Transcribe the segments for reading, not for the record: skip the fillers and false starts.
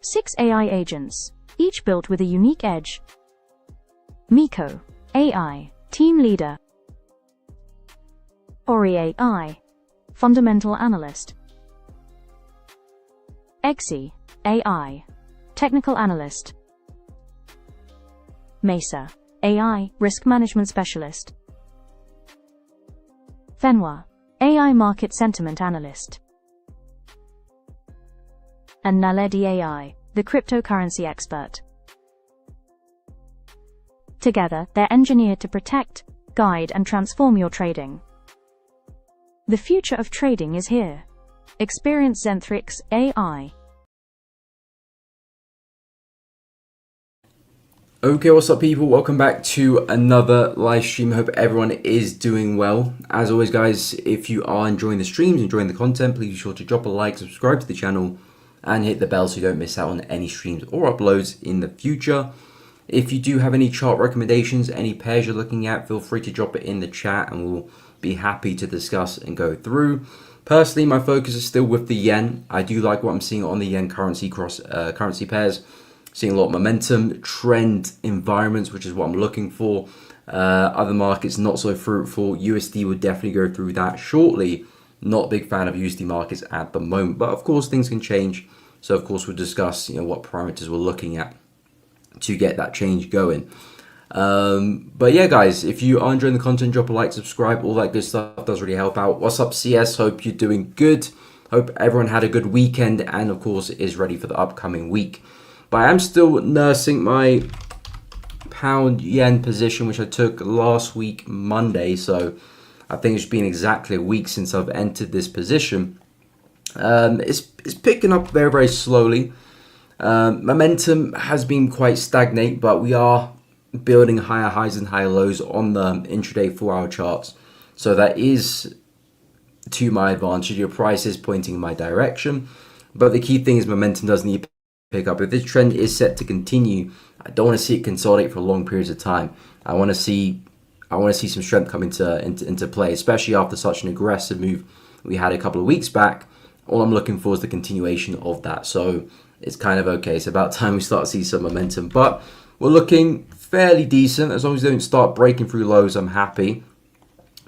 6 AI agents, each built with a unique edge. Miko, AI, Team Leader. Ori AI, Fundamental Analyst. Exi, AI, Technical Analyst. Mesa, AI, Risk Management Specialist. Fenwa, AI Market Sentiment Analyst. And Naledi AI, the cryptocurrency expert. Together, they're engineered to protect, guide, and transform your trading. The future of trading is here. Experience Zentrix AI. Okay, what's up people? Welcome back to another live stream. Hope everyone is doing well. As always guys, if you are enjoying the streams, enjoying the content, please be sure to drop a like, subscribe to the channel, and hit the bell so you don't miss out on any streams or uploads in the future. If you do have any chart recommendations, any pairs you're looking at, feel free to drop it in the chat and we'll be happy to discuss and go through. Personally, my focus is still with the yen. I do like what I'm seeing on the yen currency currency pairs. Seeing a lot of momentum, trend environments, which is what I'm looking for. Other markets not so fruitful. USD would definitely go through that shortly. Not a big fan of USD markets at the moment, but of course things can change. So of course we'll discuss, what parameters we're looking at to get that change going. But yeah, guys, if you are enjoying the content, drop a like, subscribe, all that good stuff does really help out. What's up, CS? Hope you're doing good. Hope everyone had a good weekend and of course is ready for the upcoming week. But I am still nursing my pound yen position, which I took last week, Monday. So I think it's been exactly a week since I've entered this position. It's picking up very, very slowly. Momentum has been quite stagnant, but we are building higher highs and higher lows on the intraday 4-hour charts. So that is to my advantage. Your price is pointing in my direction. But the key thing is momentum does need to pick up. If this trend is set to continue, I don't want to see it consolidate for long periods of time. I want to see some strength come into play, especially after such an aggressive move we had a couple of weeks back. All I'm looking for is the continuation of that. So it's kind of okay. It's about time we start to see some momentum. But we're looking fairly decent. As long as they don't start breaking through lows, I'm happy.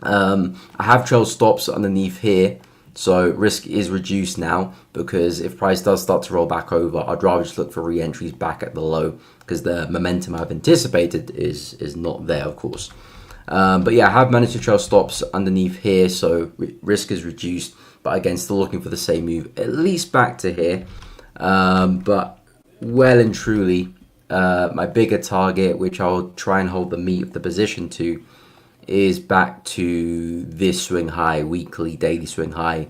I have trail stops underneath here. So risk is reduced now because if price does start to roll back over, I'd rather just look for re-entries back at the low because the momentum I've anticipated is not there, of course. But yeah, I have managed to trail stops underneath here, so risk is reduced. But again, still looking for the same move, at least back to here. But well and truly, my bigger target, which I'll try and hold the meat of the position to, is back to this swing high, weekly, daily swing high,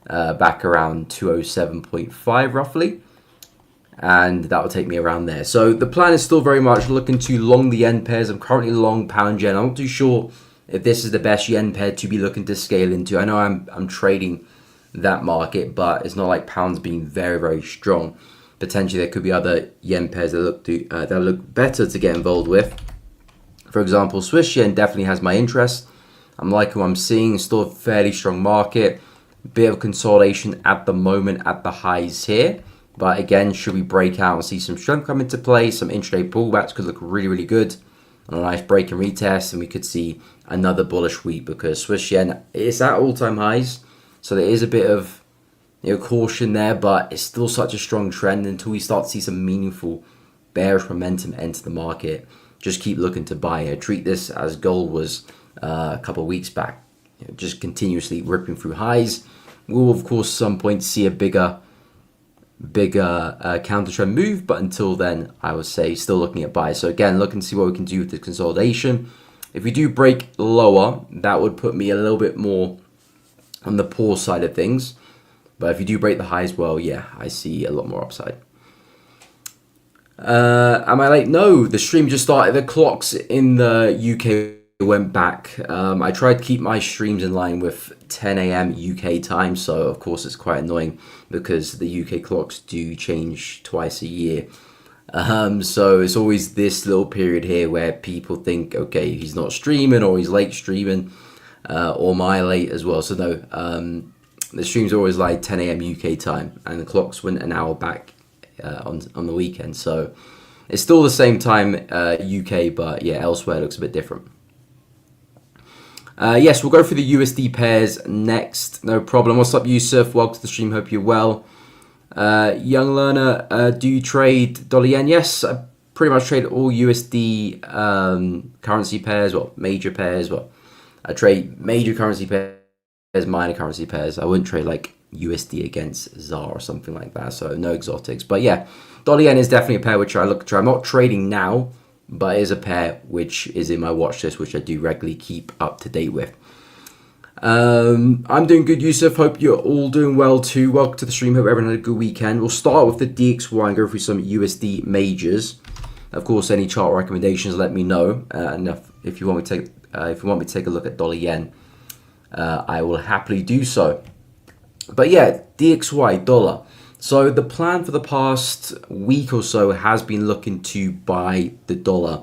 back around 207.5 roughly. And that will take me around there. So the plan is still very much looking to long the yen pairs. I'm currently long pound yen. I'm not too sure if this is the best yen pair to be looking to scale into. I know I'm trading that market, but it's not like pound's being very, very strong. Potentially there could be other yen pairs that look better to get involved with. For example, Swiss yen definitely has my interest. I'm liking what I'm seeing. Still a fairly strong market. Bit of consolidation at the moment at the highs here. But again, should we break out and see some strength come into play, some intraday pullbacks could look really, really good. On a nice break and retest, and we could see another bullish week because Swiss yen is at all-time highs. So there is a bit of caution there, but it's still such a strong trend until we start to see some meaningful bearish momentum enter the market. Just keep looking to buy. Treat this as gold was a couple of weeks back. Just continuously ripping through highs. We'll of course some point see a bigger counter trend move, but until then, I would say still looking at buy. So again, looking to see what we can do with the consolidation. If we do break lower, that would put me a little bit more on the poor side of things. But if you do break the highs, well, yeah, I see a lot more upside. Am I late? No, the stream just started. The clocks in the UK went back. I tried to keep my streams in line with 10 a.m. UK time, so of course it's quite annoying because the UK clocks do change twice a year. So it's always this little period here where people think, okay, he's not streaming or he's late streaming, or my late as well. So no, the streams are always like 10 a.m. UK time, and the clocks went an hour back on the weekend. So it's still the same time UK, but yeah, elsewhere it looks a bit different. Yes, we'll go through the USD pairs next. No problem. What's up, Yusuf? Welcome to the stream. Hope you're well. Young learner, do you trade dollar yen? Yes, I pretty much trade all USD currency pairs, well, major pairs. Well, I trade major currency pairs, minor currency pairs. I wouldn't trade like USD against ZAR or something like that. So no exotics. But yeah, dollar yen is definitely a pair which I look to. I'm not trading now, but it is a pair which is in my watch list, which I do regularly keep up to date with. I'm doing good, Yusuf. Hope you're all doing well too. Welcome to the stream. Hope everyone had a good weekend. We'll start with the DXY and go through some USD majors. Of course, any chart recommendations, let me know. And if you want me to take a look at dollar yen, I will happily do so. But yeah, DXY dollar. So the plan for the past week or so has been looking to buy the dollar,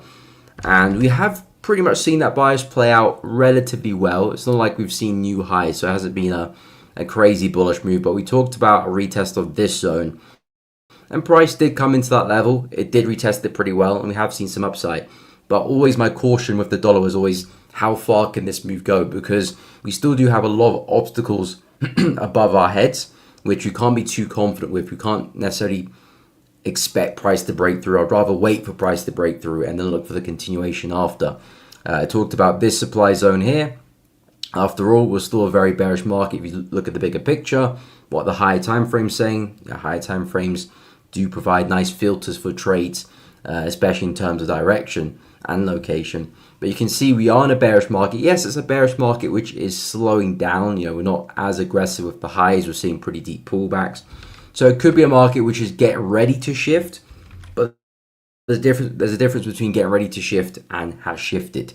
and we have pretty much seen that bias play out relatively well. It's not like we've seen new highs, so it hasn't been a crazy bullish move, but we talked about a retest of this zone, and price did come into that level. It did retest it pretty well, and we have seen some upside. But always my caution with the dollar was always, how far can this move go? Because we still do have a lot of obstacles above our heads, which you can't be too confident with. You can't necessarily expect price to break through. I'd rather wait for price to break through and then look for the continuation after. I talked about this supply zone here. After all, we're still a very bearish market. If you look at the bigger picture, what the higher time frame's saying, higher time frames do provide nice filters for trades, especially in terms of direction and location. But you can see we are in a bearish market. Yes, it's a bearish market which is slowing down. We're not as aggressive with the highs. We're seeing pretty deep pullbacks. So it could be a market which is getting ready to shift. But there's a difference between getting ready to shift and has shifted.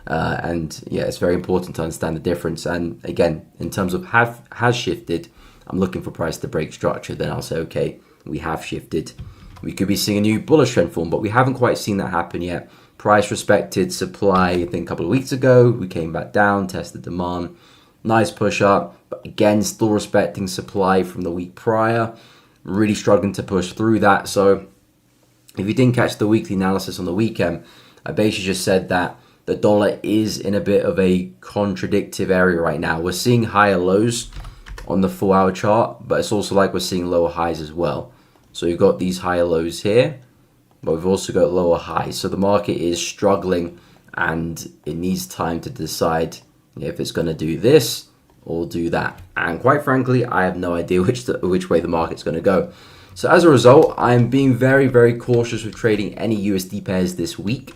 And yeah, it's very important to understand the difference. And again, in terms of has shifted, I'm looking for price to break structure. Then I'll say, okay, we have shifted. We could be seeing a new bullish trend form, but we haven't quite seen that happen yet. Price respected supply, I think a couple of weeks ago. We came back down, tested demand. Nice push up, but again, still respecting supply from the week prior. Really struggling to push through that. So if you didn't catch the weekly analysis on the weekend, I basically just said that the dollar is in a bit of a contradictive area right now. We're seeing higher lows on the 4-hour chart, but it's also like we're seeing lower highs as well. So you've got these higher lows here, but we've also got lower highs. So the market is struggling, and it needs time to decide if it's going to do this or do that. And quite frankly, I have no idea which way the market's going to go. So as a result, I'm being very, very cautious with trading any USD pairs this week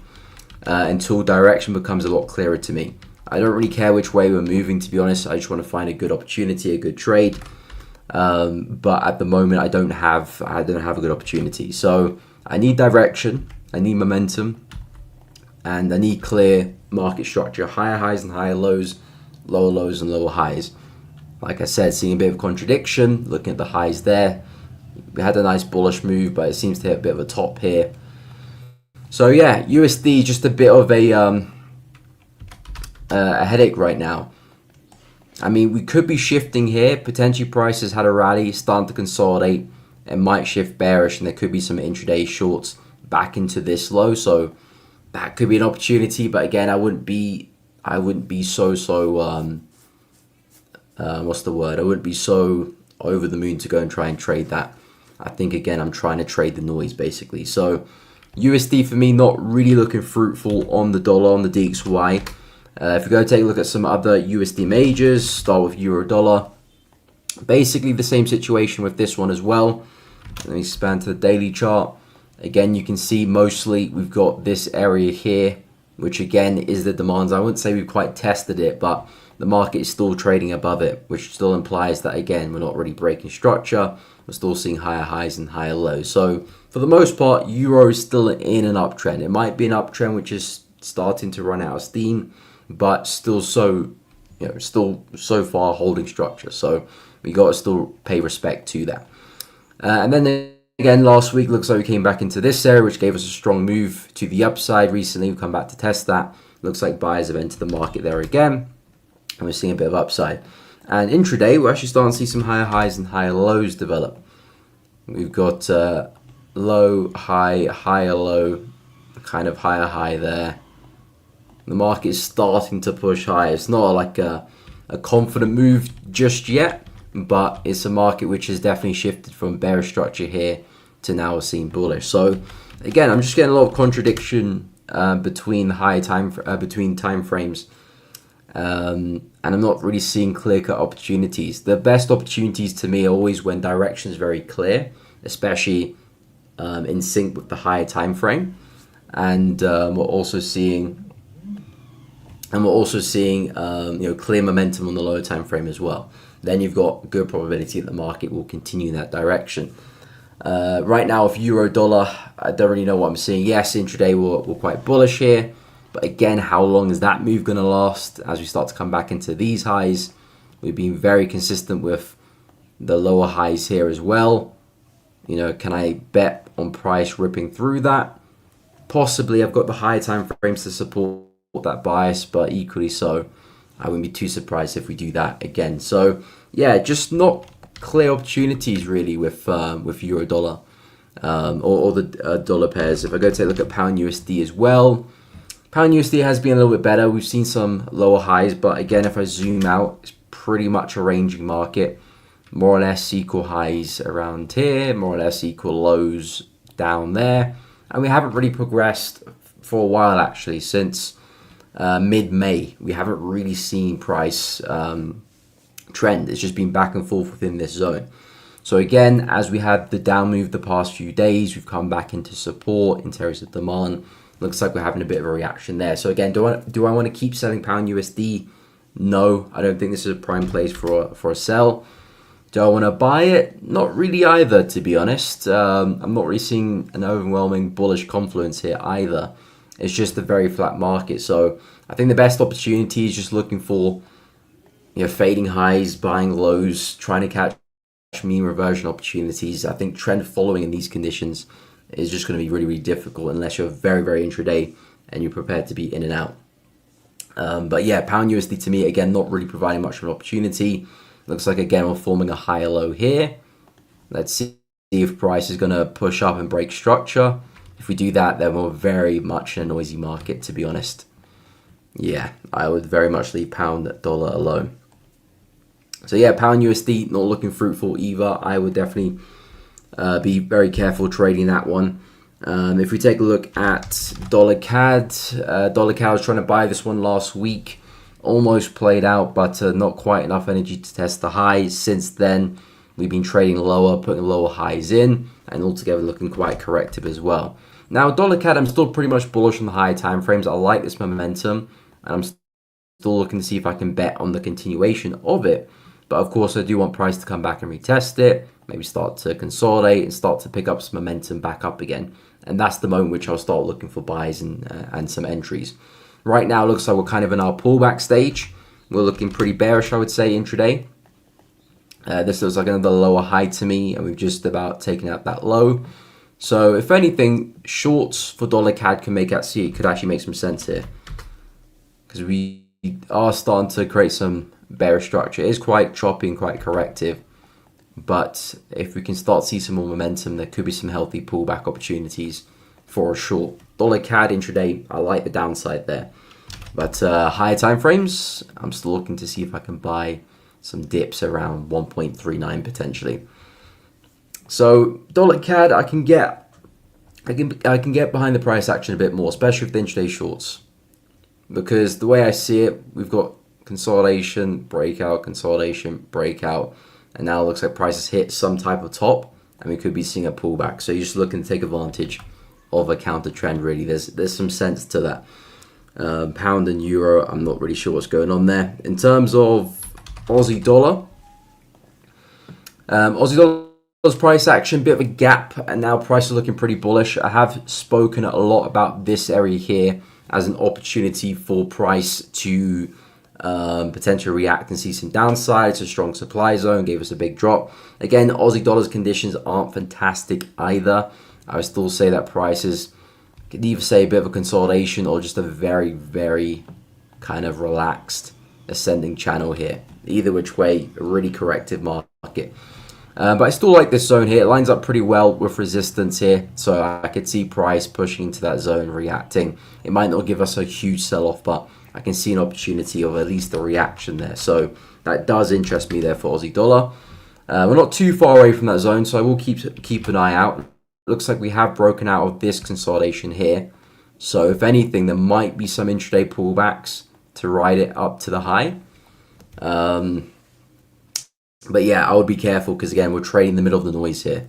until direction becomes a lot clearer to me. I don't really care which way we're moving, to be honest. I just want to find a good opportunity, a good trade. But at the moment, I don't have a good opportunity. So I need direction, I need momentum, and I need clear market structure. Higher highs and higher lows, lower lows and lower highs. Like I said, seeing a bit of contradiction, looking at the highs there. We had a nice bullish move, but it seems to hit a bit of a top here. So yeah, USD just a bit of a headache right now. I mean, we could be shifting here. Potentially prices had a rally, starting to consolidate. It might shift bearish, and there could be some intraday shorts back into this low. So that could be an opportunity. But again, I wouldn't be so what's the word? I wouldn't be so over the moon to go and try and trade that. I think again, I'm trying to trade the noise basically. So USD for me, not really looking fruitful on the dollar, on the DXY. If we go take a look at some other USD majors, start with euro dollar. Basically the same situation with this one as well. Let me expand to the daily chart. Again, you can see mostly we've got this area here, which again is the demands. I wouldn't say we've quite tested it, but the market is still trading above it, which still implies that again, we're not really breaking structure. We're still seeing higher highs and higher lows. So for the most part, euro is still in an uptrend. It might be an uptrend which is starting to run out of steam, but still still so far holding structure. So we got to still pay respect to that. And then again, last week looks like we came back into this area, which gave us a strong move to the upside recently. We've come back to test that. Looks like buyers have entered the market there again, and we're seeing a bit of upside. And intraday, we're actually starting to see some higher highs and higher lows develop. We've got low, high, higher low, kind of higher high there. The market is starting to push high. It's not like a confident move just yet, but it's a market which has definitely shifted from bearish structure here to now seeing bullish. So again, I'm just getting a lot of contradiction between time frames, and I'm not really seeing clear-cut opportunities. The best opportunities to me are always when direction is very clear, especially in sync with the higher time frame, and we're also seeing clear momentum on the lower time frame as well. Then you've got good probability that the market will continue in that direction. Right now, if euro dollar, I don't really know what I'm seeing. Yes, intraday we're quite bullish here, but again, how long is that move going to last as we start to come back into these highs? We've been very consistent with the lower highs here as well. You know, can I bet on price ripping through that? Possibly. I've got the higher time frames to support that bias, but equally so, I wouldn't be too surprised if we do that again. So yeah, just not clear opportunities really with euro dollar or the dollar pairs. If I go take a look at pound USD as well, pound USD has been a little bit better. We've seen some lower highs, but again, if I zoom out, it's pretty much a ranging market. More or less equal highs around here, more or less equal lows down there, and we haven't really progressed for a while actually. Since mid-May, we haven't really seen price trend. It's just been back and forth within this zone. So again, as we had the down move the past few days, we've come back into support in terms of demand. Looks like we're having a bit of a reaction there. So again, do I want to keep selling pound USD? No, I don't think this is a prime place for a sell. Do I want to buy it? Not really either, to be honest. I'm not really seeing an overwhelming bullish confluence here either. It's just a very flat market. So I think the best opportunity is just looking for, you know, fading highs, buying lows, trying to catch mean reversion opportunities. I think trend following in these conditions is just going to be really, really difficult unless you're very, very intraday and you're prepared to be in and out. But yeah, pound USD to me, again, not really providing much of an opportunity. Looks like, again, we're forming a higher low here. Let's see if price is going to push up and break structure. If we do that, then we're very much in a noisy market, to be honest. Yeah, I would very much leave pound dollar alone. So yeah, pound USD not looking fruitful either. I would definitely be very careful trading that one. If we take a look at dollar CAD, I was trying to buy this one last week. Almost played out, but not quite enough energy to test the highs. Since then, we've been trading lower, putting lower highs in, and altogether looking quite corrective as well. Now, dollar CAD, I'm still pretty much bullish on the higher time frames. I like this momentum, and I'm still looking to see if I can bet on the continuation of it. But of course, I do want price to come back and retest it, maybe start to consolidate and start to pick up some momentum back up again. And that's the moment which I'll start looking for buys and some entries. Right now, it looks like we're kind of in our pullback stage. We're looking pretty bearish, I would say, intraday. This looks like another lower high to me, and we've just about taken out that low. So, if anything, shorts for dollar CAD could actually make some sense here, because we are starting to create some bearish structure. It is quite choppy and quite corrective, but if we can start to see some more momentum, there could be some healthy pullback opportunities for a short. Dollar CAD intraday, I like the downside there. But higher time frames, I'm still looking to see if I can buy some dips around 1.39 potentially. So dollar CAD, I can get behind the price action a bit more, especially with the intraday shorts, because the way I see it, we've got consolidation, breakout, and now it looks like price has hit some type of top, and we could be seeing a pullback. So you're just looking to take advantage of a counter trend. Really, there's some sense to that. Pound and euro, I'm not really sure what's going on there. In terms of Aussie dollar's price action, bit of a gap, and now price is looking pretty bullish. I have spoken a lot about this area here as an opportunity for price to potentially react and see some downside. It's a strong supply zone, gave us a big drop. Again, Aussie dollar's conditions aren't fantastic either. I would still say that prices could either say a bit of a consolidation or just a very, very kind of relaxed ascending channel here. Either which way, a really corrective market. But I still like this zone here. It lines up pretty well with resistance here. So I could see price pushing into that zone, reacting. It might not give us a huge sell-off, but I can see an opportunity of at least a reaction there. So that does interest me there for Aussie dollar. We're not too far away from that zone, so I will keep an eye out. Looks like we have broken out of this consolidation here. So if anything, there might be some intraday pullbacks to ride it up to the high. But yeah, I would be careful because, again, we're trading in the middle of the noise here.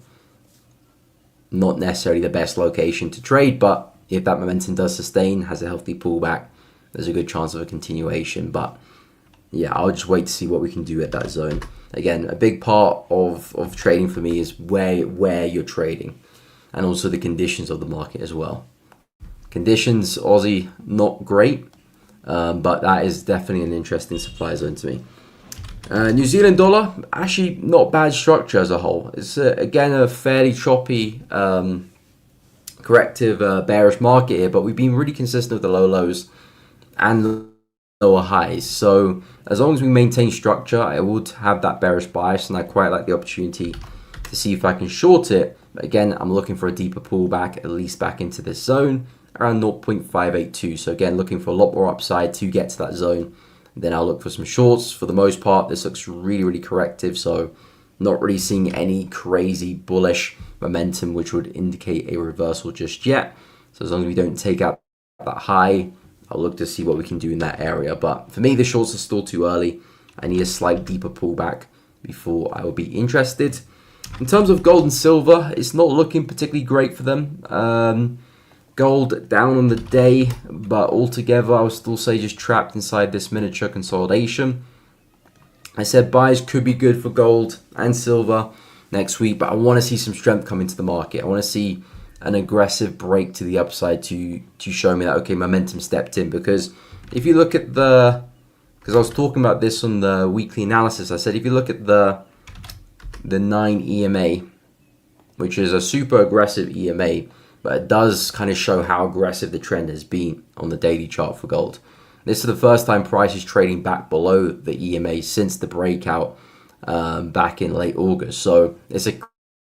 Not necessarily the best location to trade, but if that momentum does sustain, has a healthy pullback, there's a good chance of a continuation. But yeah, I'll just wait to see what we can do at that zone. Again, a big part of trading for me is where you're trading, and also the conditions of the market as well. Conditions, Aussie, not great, but that is definitely an interesting supply zone to me. New Zealand dollar, actually not bad structure as a whole. It's again a fairly choppy, corrective, bearish market here, but we've been really consistent with the low lows and lower highs. So as long as we maintain structure, I would have that bearish bias, and I quite like the opportunity to see if I can short it. But again, I'm looking for a deeper pullback, at least back into this zone around 0.582. So again, looking for a lot more upside to get to that zone. Then I'll look for some shorts. For the most part, this looks really, really corrective. So not really seeing any crazy bullish momentum, which would indicate a reversal just yet. So as long as we don't take out that high, I'll look to see what we can do in that area. But for me, the shorts are still too early. I need a slight deeper pullback before I will be interested. In terms of gold and silver, it's not looking particularly great for them. Gold down on the day, but altogether I would still say just trapped inside this miniature consolidation. I said buys could be good for gold and silver next week, but I want to see some strength come into the market. I want to see an aggressive break to the upside to show me that, okay, momentum stepped in. Because if you look at because I was talking about this on the weekly analysis, I said if you look at the 9 EMA, which is a super aggressive EMA, but it does kind of show how aggressive the trend has been on the daily chart for gold. This is the first time price is trading back below the EMA since the breakout back in late August. So it's a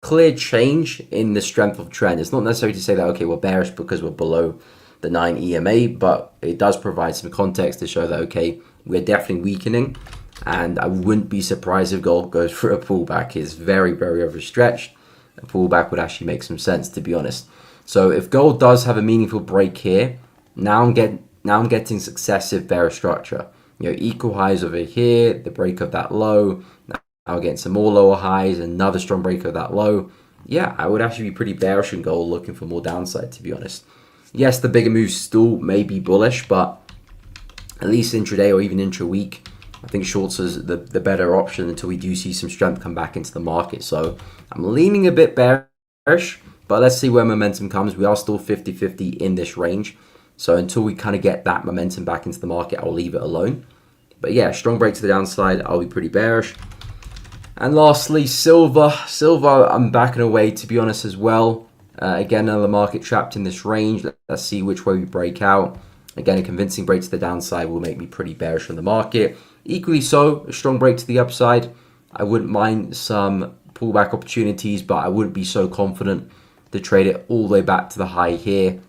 clear change in the strength of trend. It's not necessarily to say that, okay, we're bearish because we're below the 9 EMA, but it does provide some context to show that, okay, we're definitely weakening. And I wouldn't be surprised if gold goes for a pullback. It's very, very overstretched. A pullback would actually make some sense, to be honest. So if gold does have a meaningful break here, now I'm getting successive bearish structure. Equal highs over here, the break of that low. Now we're getting some more lower highs, another strong break of that low. Yeah, I would actually be pretty bearish in gold, looking for more downside, to be honest. Yes, the bigger moves still may be bullish, but at least intraday or even intra-week, I think shorts is the better option until we do see some strength come back into the market. So I'm leaning a bit bearish. But let's see where momentum comes. We are still 50-50 in this range. So until we kind of get that momentum back into the market, I'll leave it alone. But yeah, strong break to the downside, I'll be pretty bearish. And lastly, silver. Silver, I'm backing away, to be honest, as well. Again, another market trapped in this range. Let's see which way we break out. Again, a convincing break to the downside will make me pretty bearish on the market. Equally so, a strong break to the upside. I wouldn't mind some pullback opportunities, but I wouldn't be so confident to trade it all the way back to the high here.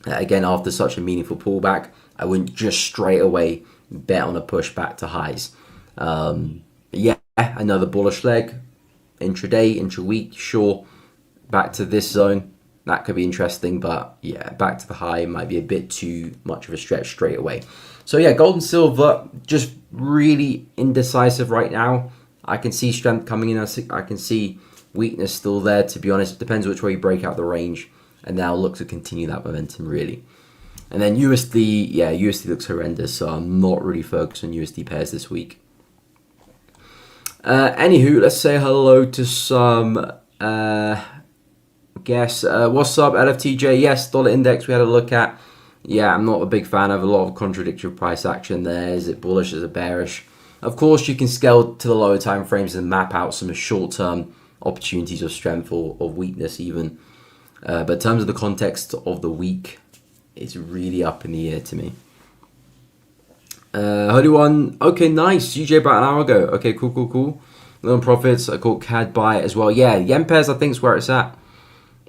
Again, after such a meaningful pullback, I wouldn't just straight away bet on a push back to highs. Yeah, another bullish leg. Intraday, intra-week, sure. Back to this zone. That could be interesting, but yeah, back to the high might be a bit too much of a stretch straight away. So yeah, gold and silver, just really indecisive right now. I can see strength coming in. I can see weakness still there, to be honest. It depends which way you break out the range, and then I'll look to continue that momentum, really. And then USD, yeah, USD looks horrendous, so I'm not really focused on USD pairs this week. Anywho, let's say hello to some guests. What's up, LFTJ? Yes, dollar index we had a look at. Yeah, I'm not a big fan of a lot of contradictory price action there. Is it bullish? Is it bearish? Of course, you can scale to the lower time frames and map out some short-term opportunities of strength or of weakness even. But in terms of the context of the week, it's really up in the air to me. Hoodie one, okay, nice. UJ about an hour ago. Okay, cool. Little profits. I caught CAD buy as well. Yeah, yen pairs I think is where it's at.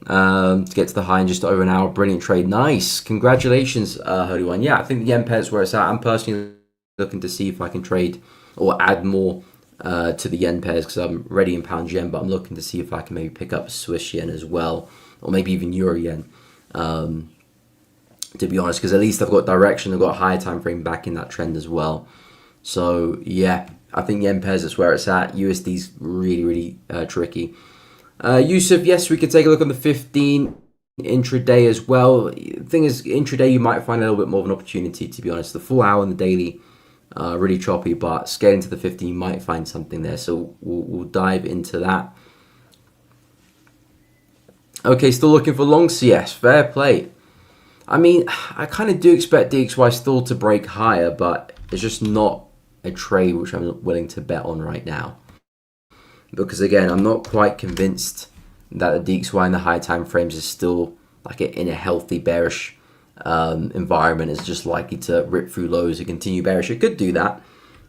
To get to the high in just over an hour. Brilliant trade. Nice. Congratulations, Holy One. Yeah, I think the yen pairs is where it's at. I'm personally looking to see if I can trade or add more to the yen pairs because I'm ready in pound yen, but I'm looking to see if I can maybe pick up Swiss yen as well, or maybe even euro yen. To be honest, because at least I've got direction, I've got a higher time frame back in that trend as well. So yeah, I think yen pairs is where it's at. USD's really tricky. Yusuf, yes, we could take a look on the 15 intraday as well. The thing is, intraday you might find a little bit more of an opportunity, to be honest. The full hour and the daily really choppy, but scaling to the 15 you might find something there. So we'll dive into that. Okay, still looking for long CS. Fair play. I mean, I kind of do expect DXY still to break higher, but it's just not a trade which I'm willing to bet on right now. Because again, I'm not quite convinced that the DXY in the high time frames is still like in a healthy bearish environment. It's just likely to rip through lows and continue bearish. It could do that,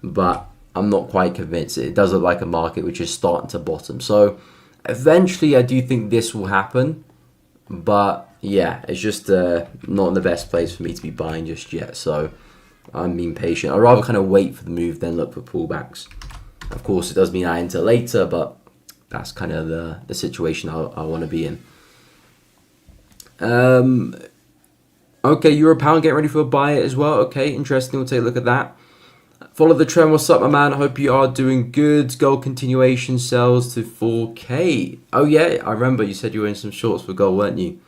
but I'm not quite convinced. It does look like a market which is starting to bottom. So eventually I do think this will happen, but yeah, it's just not in the best place for me to be buying just yet. So I'm being patient. I'd rather kind of wait for the move than look for pullbacks. Of course, it does mean I enter later, but that's kind of the situation I want to be in. Okay, Euro pound getting ready for a buy as well. Okay, interesting. We'll take a look at that. Follow the trend. What's up, my man? I hope you are doing good. Gold continuation sells to 4K. Oh yeah, I remember you said you were in some shorts for gold, weren't you?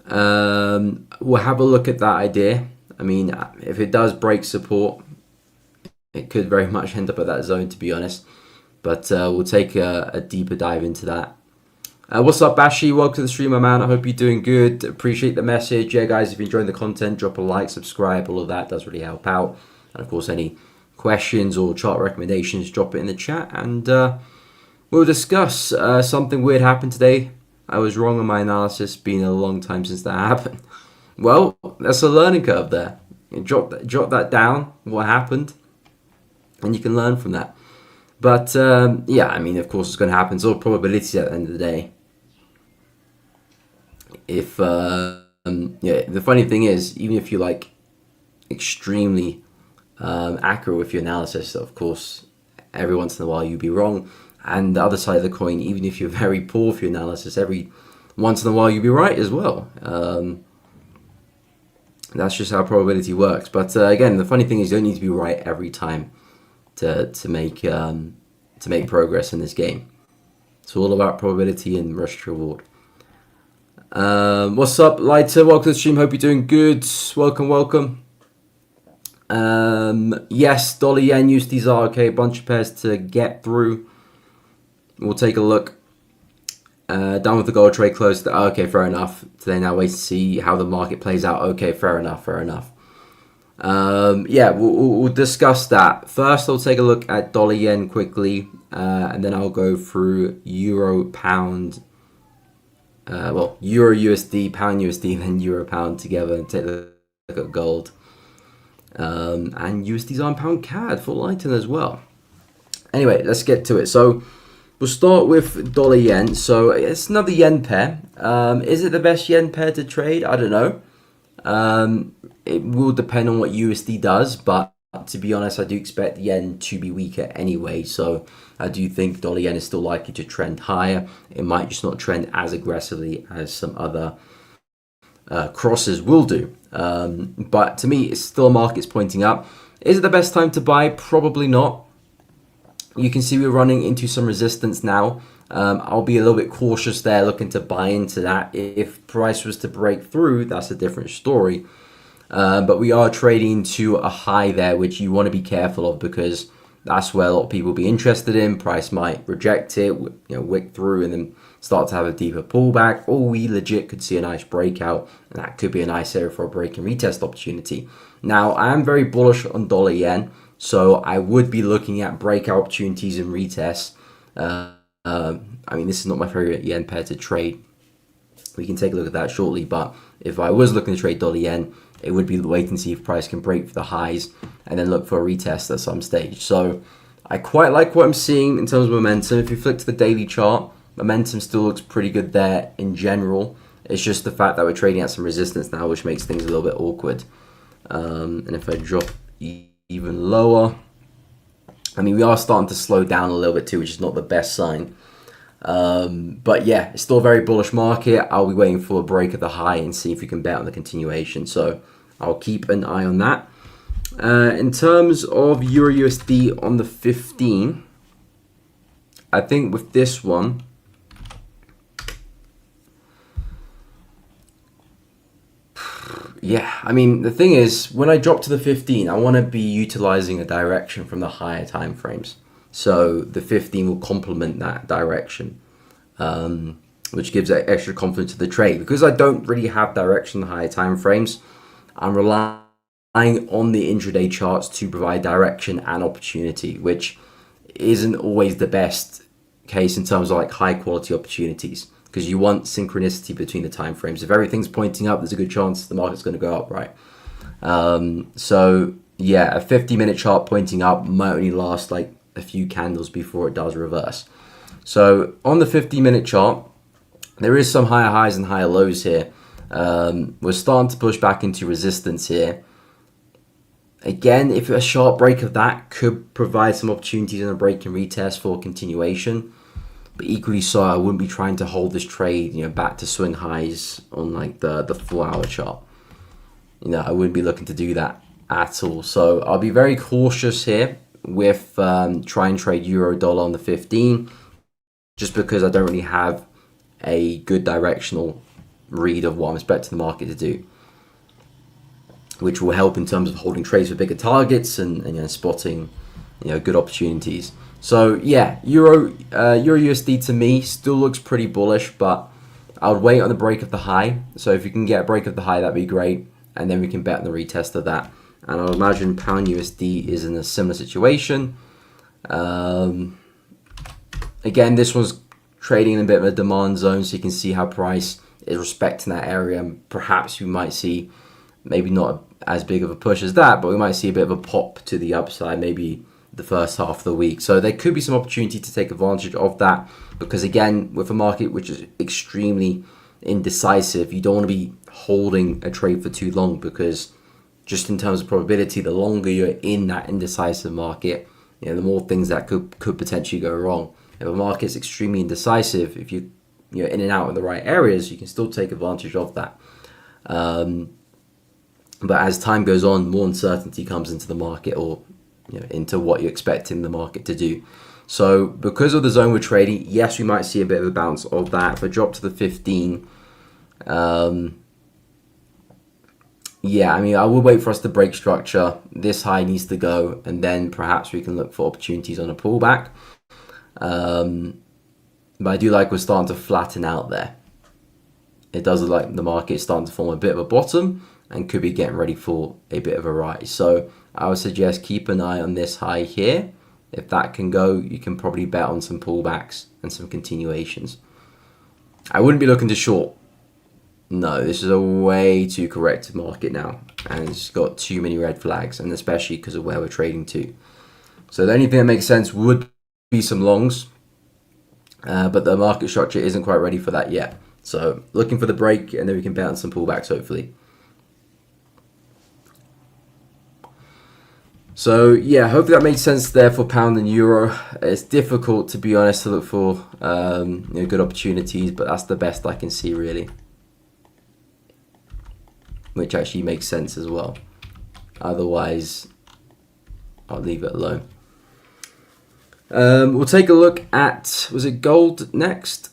We'll have a look at that idea. I mean, if it does break support, it could very much end up at that zone, to be honest. But we'll take a deeper dive into that. What's up, Bashi? Welcome to the stream, my man. I hope you're doing good. Appreciate the message. Yeah, guys, if you're enjoying the content, drop a like, subscribe. All of that does really help out. And, of course, any questions or chart recommendations, drop it in the chat. And we'll discuss. Something weird happened today. I was wrong on my analysis. Been a long time since that happened. Well, that's a learning curve there. You drop that down, what happened, and you can learn from that. But yeah, I mean, of course, it's going to happen. It's all probabilities at the end of the day. If yeah, the funny thing is, even if you're like extremely accurate with your analysis, of course, every once in a while you'll be wrong. And the other side of the coin, even if you're very poor for your analysis, every once in a while you'll be right as well. That's just how probability works. But again, the funny thing is, you don't need to be right every time to make progress in this game. It's all about probability and risk reward. What's up, Lighter? Welcome to the stream. Hope you're doing good. Welcome. Yes, dollar yen USD are okay. A bunch of pairs to get through. We'll take a look. Done with the gold trade, closed. Okay, fair enough. Today now wait to see how the market plays out. Okay, fair enough. Yeah, we'll discuss that. First, I'll take a look at dollar yen quickly, and then I'll go through euro pound. Well, euro USD, pound USD, then euro pound together, and take a look at gold. And USD on pound CAD for Lighten as well. Anyway, let's get to it. So we'll start with dollar yen. So it's another yen pair. Is it the best yen pair to trade? I don't know. It will depend on what USD does, but to be honest, I do expect the yen to be weaker anyway. So I do think dollar yen is still likely to trend higher. It might just not trend as aggressively as some other crosses will do. But to me, it's still a market's pointing up. Is it the best time to buy? Probably not. You can see we're running into some resistance now. I'll be a little bit cautious there, looking to buy into that. If price was to break through, that's a different story. But we are trading to a high there, which you want to be careful of, because that's where a lot of people will be interested in. Price might reject it, wick through, and then start to have a deeper pullback. Or we legit could see a nice breakout, and that could be a nice area for a break and retest opportunity. Now, I am very bullish on dollar yen, so I would be looking at breakout opportunities and retests. I mean, this is not my favorite yen pair to trade. We can take a look at that shortly, but if I was looking to trade dollar yen, it would be wait and see if price can break for the highs and then look for a retest at some stage. So I quite like what I'm seeing in terms of momentum. If you flick to the daily chart, momentum still looks pretty good there in general. It's just the fact that we're trading at some resistance now, which makes things a little bit awkward. And if I drop even lower, I mean, we are starting to slow down a little bit too, which is not the best sign. But yeah, it's still a very bullish market. I'll be waiting for a break of the high and see if we can bet on the continuation. So I'll keep an eye on that. In terms of Euro USD on the 15, I think with this one, yeah, I mean, the thing is, when I drop to the 15, I want to be utilizing a direction from the higher time frames. So the 15 will complement that direction, which gives extra confidence to the trade. Because I don't really have direction in the higher time frames, I'm relying on the intraday charts to provide direction and opportunity, which isn't always the best case in terms of like high quality opportunities, because you want synchronicity between the time frames. If everything's pointing up, there's a good chance the market's going to go up, right? So yeah, a 50-minute chart pointing up might only last like a few candles before it does reverse. So on the 50-minute chart, there is some higher highs and higher lows here. We're starting to push back into resistance here. Again, if a sharp break of that could provide some opportunities in a break and retest for continuation. But equally so, I wouldn't be trying to hold this trade, back to swing highs on like the 4-hour chart. I wouldn't be looking to do that at all. So I'll be very cautious here with try and trade euro dollar on the 15, just because I don't really have a good directional read of what I'm expecting the market to do, which will help in terms of holding trades for bigger targets and spotting good opportunities. So yeah, Euro USD to me still looks pretty bullish, but I would wait on the break of the high. So if you can get a break of the high, that'd be great, and then we can bet on the retest of that. And I imagine pound USD is in a similar situation. Again, this one's trading in a bit of a demand zone, so you can see how price is respecting that area. And perhaps we might see maybe not as big of a push as that, but we might see a bit of a pop to the upside, maybe the first half of the week. So there could be some opportunity to take advantage of that, because again, with a market which is extremely indecisive, you don't want to be holding a trade for too long, because just in terms of probability, the longer you're in that indecisive market, the more things that could potentially go wrong. If a market's extremely indecisive, if you're in and out in the right areas, you can still take advantage of that. But as time goes on, more uncertainty comes into the market, or into what you're expecting the market to do. So because of the zone we're trading, yes, we might see a bit of a bounce of that. If I drop to the 15, yeah, I mean, I will wait for us to break structure. This high needs to go, and then perhaps we can look for opportunities on a pullback. But I do like we're starting to flatten out there. It does look like the market is starting to form a bit of a bottom and could be getting ready for a bit of a rise. So I would suggest keep an eye on this high here. If that can go, you can probably bet on some pullbacks and some continuations. I wouldn't be looking to short. No, this is a way too corrected market now, and it's got too many red flags, and especially because of where we're trading to. So the only thing that makes sense would be some longs, but the market structure isn't quite ready for that yet. So looking for the break, and then we can bet on some pullbacks hopefully. So yeah, hopefully that makes sense there for pound and euro. It's difficult, to be honest, to look for good opportunities, but that's the best I can see really, which actually makes sense as well. Otherwise, I'll leave it alone. We'll take a look at, was it gold next?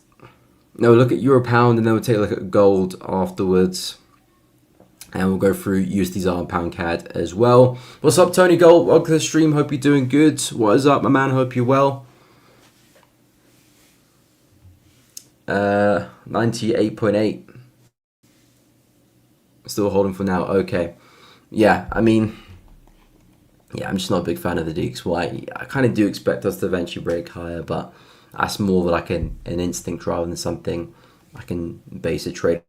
No, we'll look at euro pound, and then we'll take a look at gold afterwards. And we'll go through USD ZAR and pound CAD as well. What's up, Tony Gold? Welcome to the stream. Hope you're doing good. What is up, my man? Hope you're well. 98.8. Still holding for now. Okay. Yeah, I mean, yeah, I'm just not a big fan of the DXY. I kind of do expect us to eventually break higher, but that's more like an instinct rather than something I can base a trade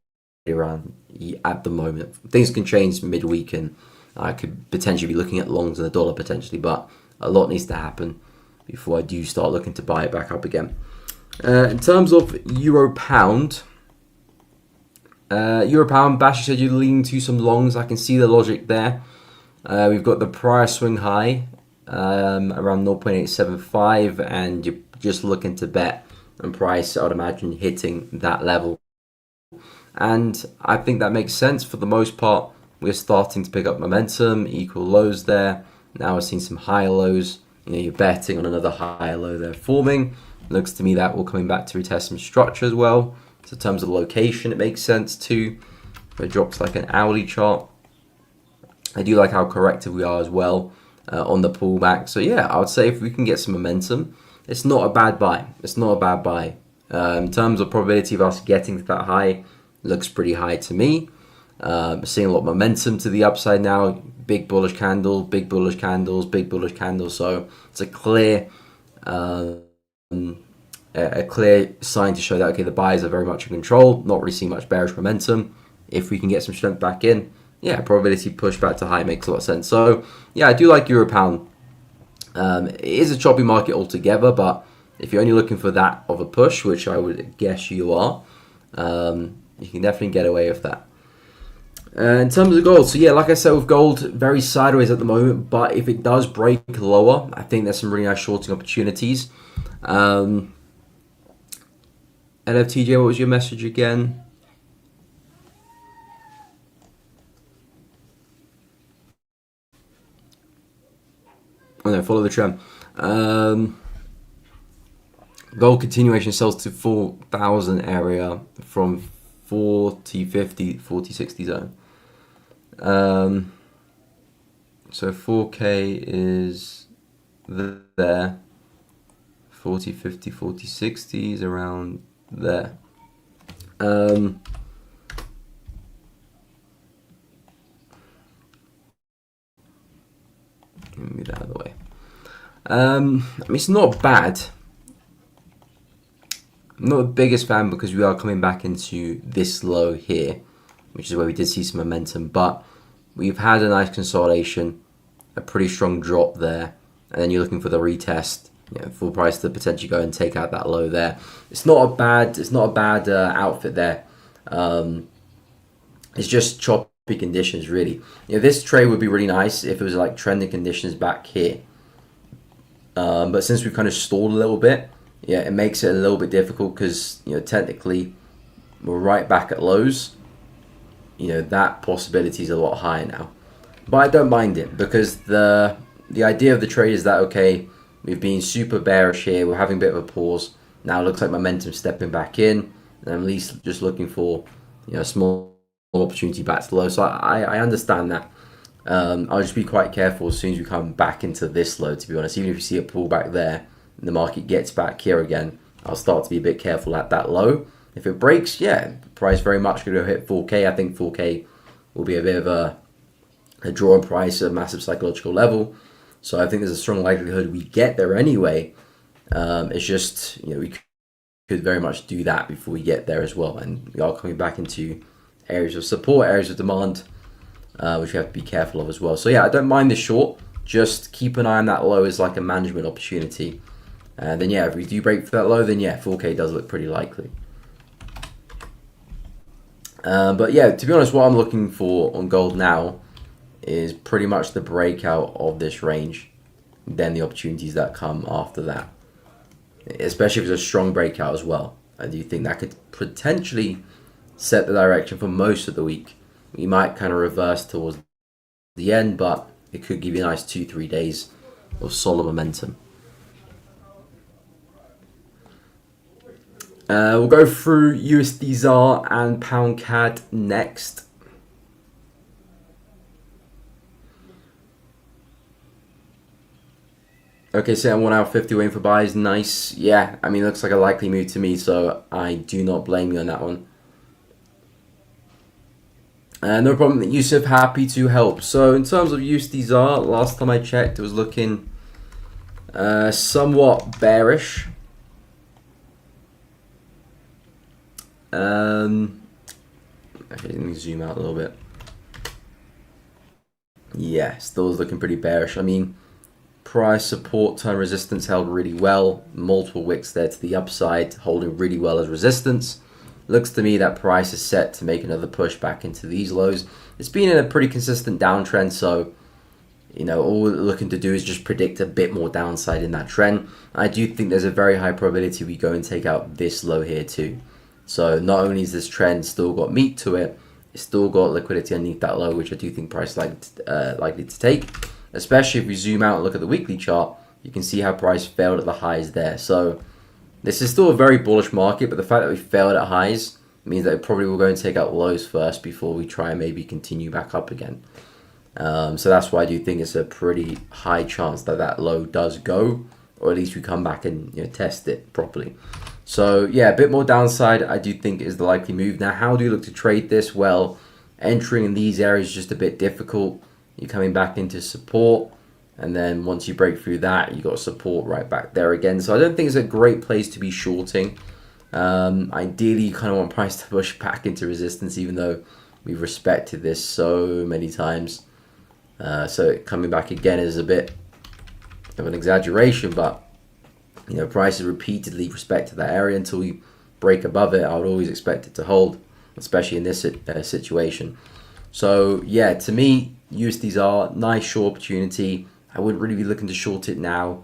around at the moment. Things can change midweek, and I could potentially be looking at longs in the dollar potentially, but a lot needs to happen before I do start looking to buy it back up again. In terms of Euro Pound, Bash, you said you're leaning to some longs. I can see the logic there. We've got the prior swing high around 0.875, and you're just looking to bet and price, I would imagine, hitting that level. And I think that makes sense for the most part. We're starting to pick up momentum, equal lows there. Now we're seeing some higher lows. You're betting on another higher low there forming. Looks to me that we're coming back to retest some structure as well. So in terms of location, it makes sense too. If it drops like an hourly chart. I do like how corrective we are as well on the pullback. So yeah, I would say if we can get some momentum, it's not a bad buy. It's not a bad buy. In terms of probability of us getting to that high, looks pretty high to me. Seeing a lot of momentum to the upside now. Big bullish candle, big bullish candles, big bullish candles. So it's a clear sign to show that, okay, the buyers are very much in control. Not really seeing much bearish momentum. If we can get some strength back in, yeah, probability push back to high makes a lot of sense. So yeah, I do like Euro Pound. It is a choppy market altogether, but if you're only looking for that of a push, which I would guess you are, you can definitely get away with that. In terms of gold, so yeah, like I said, with gold, very sideways at the moment, but if it does break lower, I think there's some really nice shorting opportunities. NFTJ, what was your message again? Oh no, follow the trend. Gold continuation sells to 4,000 area from 40.50, 40.60 zone. So 4K is there. 40.50, 40.60 is around there. Move that out of the way. I mean, it's not bad. I'm not the biggest fan because we are coming back into this low here, which is where we did see some momentum, but we've had a nice consolidation, a pretty strong drop there, and then you're looking for the retest, full price to potentially go and take out that low there. It's not a bad outfit there. It's just choppy conditions, really. This trade would be really nice if it was like trending conditions back here. But since we've kind of stalled a little bit, yeah, it makes it a little bit difficult because, technically we're right back at lows. That possibility is a lot higher now. But I don't mind it because the idea of the trade is that, okay, we've been super bearish here, we're having a bit of a pause. Now it looks like momentum stepping back in, and I'm at least just looking for, a small opportunity back to the low. So I understand that. I'll just be quite careful as soon as we come back into this low, to be honest. Even if you see a pullback there and the market gets back here again, I'll start to be a bit careful at that low. If it breaks, yeah, the price very much going to hit 4K. I think 4K will be a bit of a draw on price at a massive psychological level. So I think there's a strong likelihood we get there anyway. It's just, we could very much do that before we get there as well. And we are coming back into areas of support, areas of demand, which we have to be careful of as well. So yeah, I don't mind the short. Just keep an eye on that low as like a management opportunity. And then yeah, if we do break for that low, then yeah, 4K does look pretty likely. But yeah, to be honest, what I'm looking for on gold now is pretty much the breakout of this range, then the opportunities that come after that. Especially if it's a strong breakout as well. I do think that could potentially set the direction for most of the week. We might kind of reverse towards the end, but it could give you a nice 2-3 days of solid momentum. We'll go through USD ZAR and Pound CAD next. Okay, so I'm 1 hour 50 waiting for buys. Nice. Yeah, I mean, it looks like a likely move to me, so I do not blame you on that one. No problem, Yusuf, happy to help. So in terms of USD ZAR, last time I checked, it was looking somewhat bearish. Okay, let me zoom out a little bit. Yeah, still is looking pretty bearish. I mean, price support turn resistance held really well. Multiple wicks there to the upside, holding really well as resistance. Looks to me that price is set to make another push back into these lows. It's been in a pretty consistent downtrend, so all we're looking to do is just predict a bit more downside in that trend. I do think there's a very high probability we go and take out this low here too. So not only is this trend still got meat to it, it's still got liquidity underneath that low, which I do think price likely to take. Especially if we zoom out and look at the weekly chart, you can see how price failed at the highs there. So this is still a very bullish market, but the fact that we failed at highs means that it probably will go and take out lows first before we try and maybe continue back up again. So that's why I do think it's a pretty high chance that that low does go, or at least we come back and test it properly. So yeah, a bit more downside I do think is the likely move. Now, how do you look to trade this? Well, entering in these areas is just a bit difficult. You're coming back into support, and then once you break through that, you got support right back there again. So I don't think it's a great place to be shorting. Ideally, you kind of want price to push back into resistance, even though we've respected this so many times. So coming back again is a bit of an exaggeration, but price has repeatedly respected that area until we break above it. I would always expect it to hold, especially in this situation. So yeah, to me, USDs nice short opportunity. I wouldn't really be looking to short it now.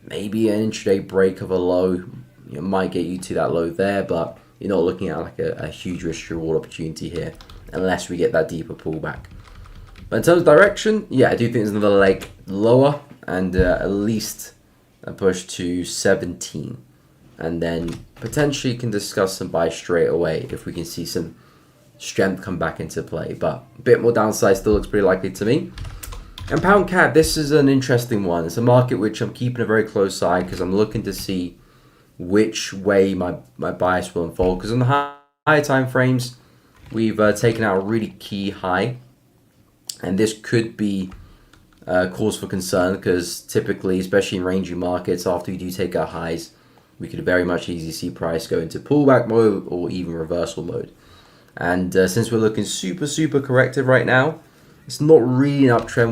Maybe an intraday break of a low might get you to that low there, but you're not looking at like a huge risk reward opportunity here unless we get that deeper pullback. But in terms of direction, yeah, I do think there's another leg lower and at least a push to 17, and then potentially can discuss some buys straight away if we can see some strength come back into play. But a bit more downside still looks pretty likely to me. And pound CAD, this is an interesting one. It's a market which I'm keeping a very close eye because I'm looking to see which way my bias will unfold. Because on the higher time frames, we've taken out a really key high, and this could be cause for concern because typically, especially in ranging markets, after we do take our highs, we could very much easily see price go into pullback mode or even reversal mode. And since we're looking super corrective right now, it's not really an uptrend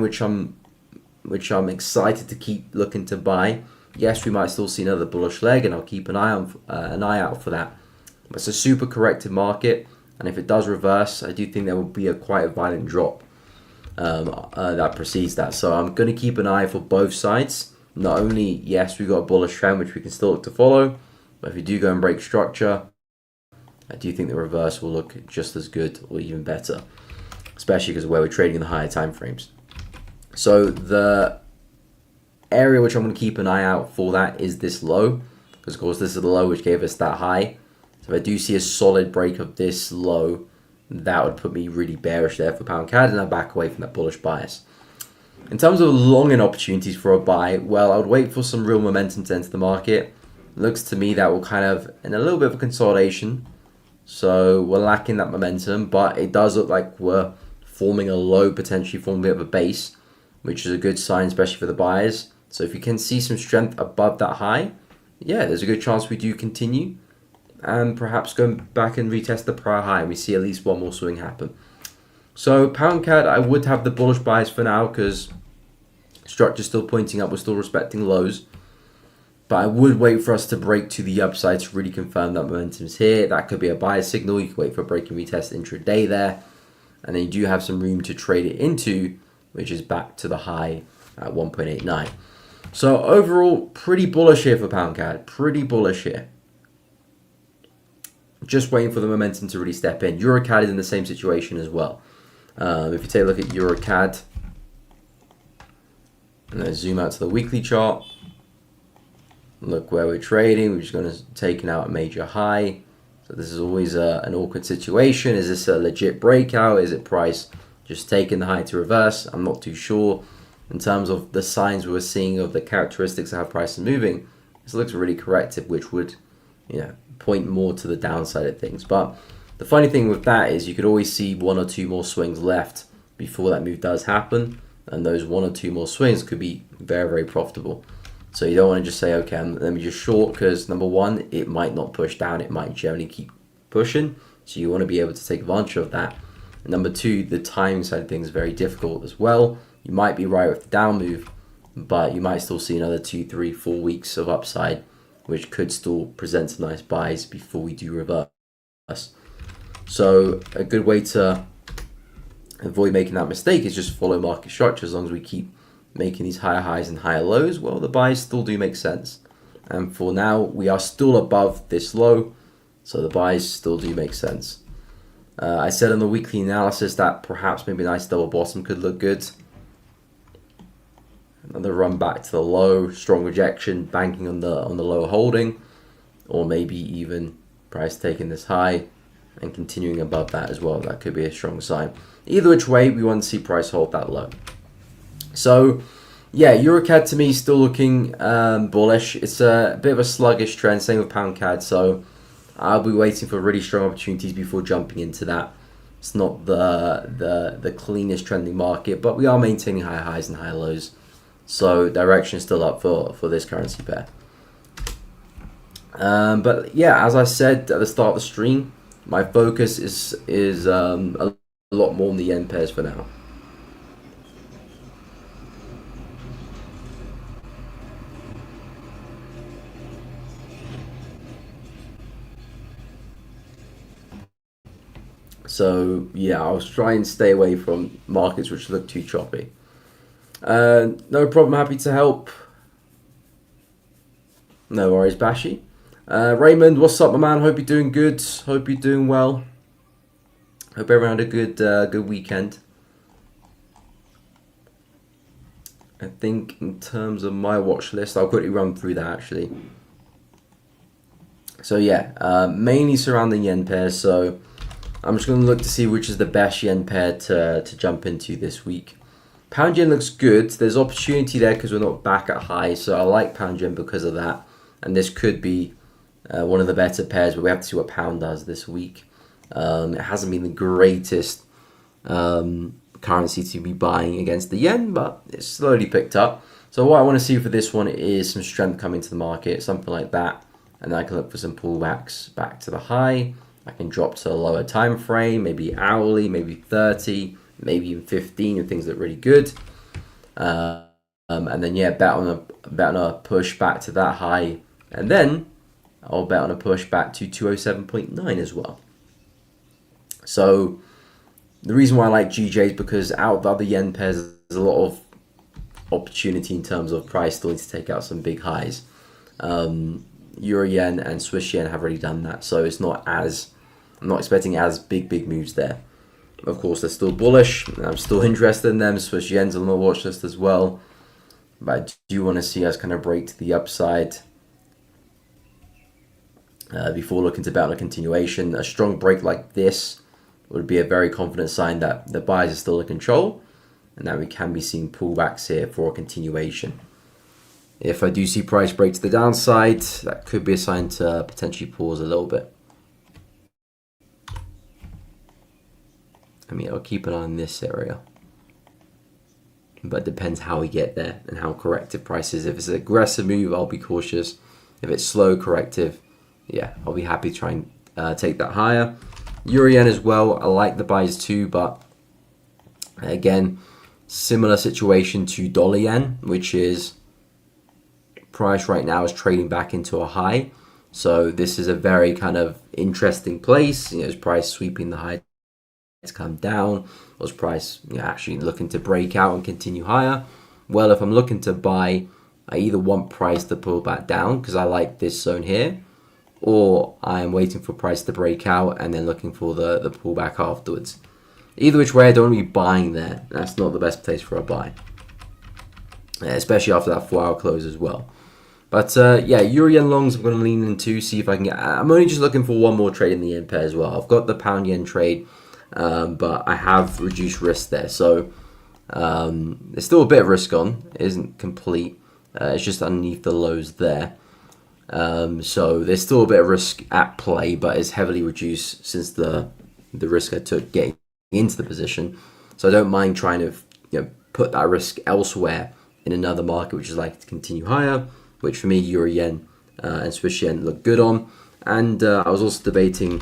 which I'm excited to keep looking to buy. Yes, we might still see another bullish leg, and I'll keep an eye out for that. But it's a super corrective market, and if it does reverse, I do think there will be quite a violent drop that precedes that. So I'm going to keep an eye for both sides. Not only, yes, we've got a bullish trend which we can still look to follow, but if we do go and break structure, I do think the reverse will look just as good or even better, especially because of where we're trading in the higher time frames. So the area which I'm going to keep an eye out for that is this low, because of course this is the low which gave us that high. So if I do see a solid break of this low, that would put me really bearish there for pound CAD, and I back away from that bullish bias. In terms of long-in opportunities for a buy, well, I would wait for some real momentum to enter the market. It looks to me that we're kind of in a little bit of a consolidation. So we're lacking that momentum, but it does look like we're forming a low, potentially forming a bit of a base, which is a good sign, especially for the buyers. So if you can see some strength above that high, yeah, there's a good chance we do continue and perhaps go back and retest the prior high and we see at least one more swing happen. So pound CAD, I would have the bullish bias for now because structure's still pointing up, we're still respecting lows. But I would wait for us to break to the upside to really confirm that momentum's here. That could be a buy signal. You could wait for a break and retest intraday there. And then you do have some room to trade it into, which is back to the high at 1.89. So overall, pretty bullish here for pound CAD. Pretty bullish here. Just waiting for the momentum to really step in. Euro CAD is in the same situation as well. If you take a look at Euro CAD, and then zoom out to the weekly chart, look where we're trading. We're just going to take out a major high. So this is always an awkward situation. Is this a legit breakout? Is it price just taking the high to reverse? I'm not too sure. In terms of the signs we're seeing of the characteristics of how price is moving, this looks really corrective, which would point more to the downside of things. But the funny thing with that is you could always see one or two more swings left before that move does happen. And those one or two more swings could be very profitable. So you don't want to just say, okay, let me just short, because number one, it might not push down. It might generally keep pushing. So you want to be able to take advantage of that. And number two, the timing side of things is very difficult as well. You might be right with the down move, but you might still see another 2, 3, 4 weeks of upside, which could still present some nice buys before we do reverse. So a good way to avoid making that mistake is just follow market structure. As long as we keep making these higher highs and higher lows, well, the buys still do make sense. And for now, we are still above this low, so the buys still do make sense. I said on the weekly analysis that perhaps maybe a nice double bottom could look good. Another run back to the low, strong rejection, banking on the lower holding, or maybe even price taking this high and continuing above that as well. That could be a strong sign. Either which way, we want to see price hold that low. So yeah, EuroCAD to me is still looking bullish. It's a bit of a sluggish trend, same with pound CAD. So I'll be waiting for really strong opportunities before jumping into that. It's not the cleanest trending market, but we are maintaining higher highs and higher lows. So direction is still up for this currency pair. But yeah, as I said at the start of the stream, my focus is a lot more on the yen pairs for now. So yeah, I'll try and stay away from markets which look too choppy. No problem, happy to help. No worries, Bashi. Raymond, what's up, my man? Hope you're doing good. Hope you're doing well. Hope everyone had a good weekend. I think in terms of my watch list, I'll quickly run through that actually. So yeah, mainly surrounding yen pairs. So I'm just going to look to see which is the best yen pair to jump into this week. Pound yen looks good. There's opportunity there because we're not back at high. So I like pound yen because of that. And this could be one of the better pairs, but we have to see what pound does this week. It hasn't been the greatest currency to be buying against the yen, but it's slowly picked up. So what I want to see for this one is some strength coming to the market, something like that. And then I can look for some pullbacks back to the high. I can drop to a lower time frame, maybe hourly, maybe 30, maybe even 15 if things look really good. And then yeah, bet on a push back to that high, and then I'll bet on a push back to 207.9 as well. So the reason why I like GJ is because out of the other yen pairs, there's a lot of opportunity in terms of price still need to take out some big highs. Euro yen and Swiss yen have already done that, so it's not as, I'm not expecting as big moves there. Of course, they're still bullish, and I'm still interested in them. Swiss yen's on the watch list as well, but I do want to see us kind of break to the upside before looking to bet on a continuation. A strong break like this would be a very confident sign that the buyers are still in control and that we can be seeing pullbacks here for a continuation. If I do see price break to the downside, that could be a sign to potentially pause a little bit. I mean, I'll keep an eye on this area, but it depends how we get there and how corrective price is. If it's an aggressive move, I'll be cautious. If it's slow corrective, yeah, I'll be happy to try and take that higher. Euro yen as well, I like the buys too, but again, similar situation to dollar yen, which is price right now is trading back into a high. So this is a very kind of interesting place. You know, is price sweeping the high to come down? Was price actually looking to break out and continue higher? Well, if I'm looking to buy, I either want price to pull back down because I like this zone here, or I'm waiting for price to break out and then looking for the pullback afterwards. Either which way, I don't want to be buying there. That's not the best place for a buy, especially after that 4-hour close as well. But yeah, Euro yen longs I'm going to lean into, see if I can get. I'm only just looking for one more trade in the yen pair as well. I've got the pound yen trade, but I have reduced risk there. So there's still a bit of risk on. It isn't complete. It's just underneath the lows there. So there's still a bit of risk at play, but it's heavily reduced since the risk I took getting into the position. So I don't mind trying to put that risk elsewhere in another market, which is likely to continue higher, which for me, Euro yen and Swiss yen look good on. And I was also debating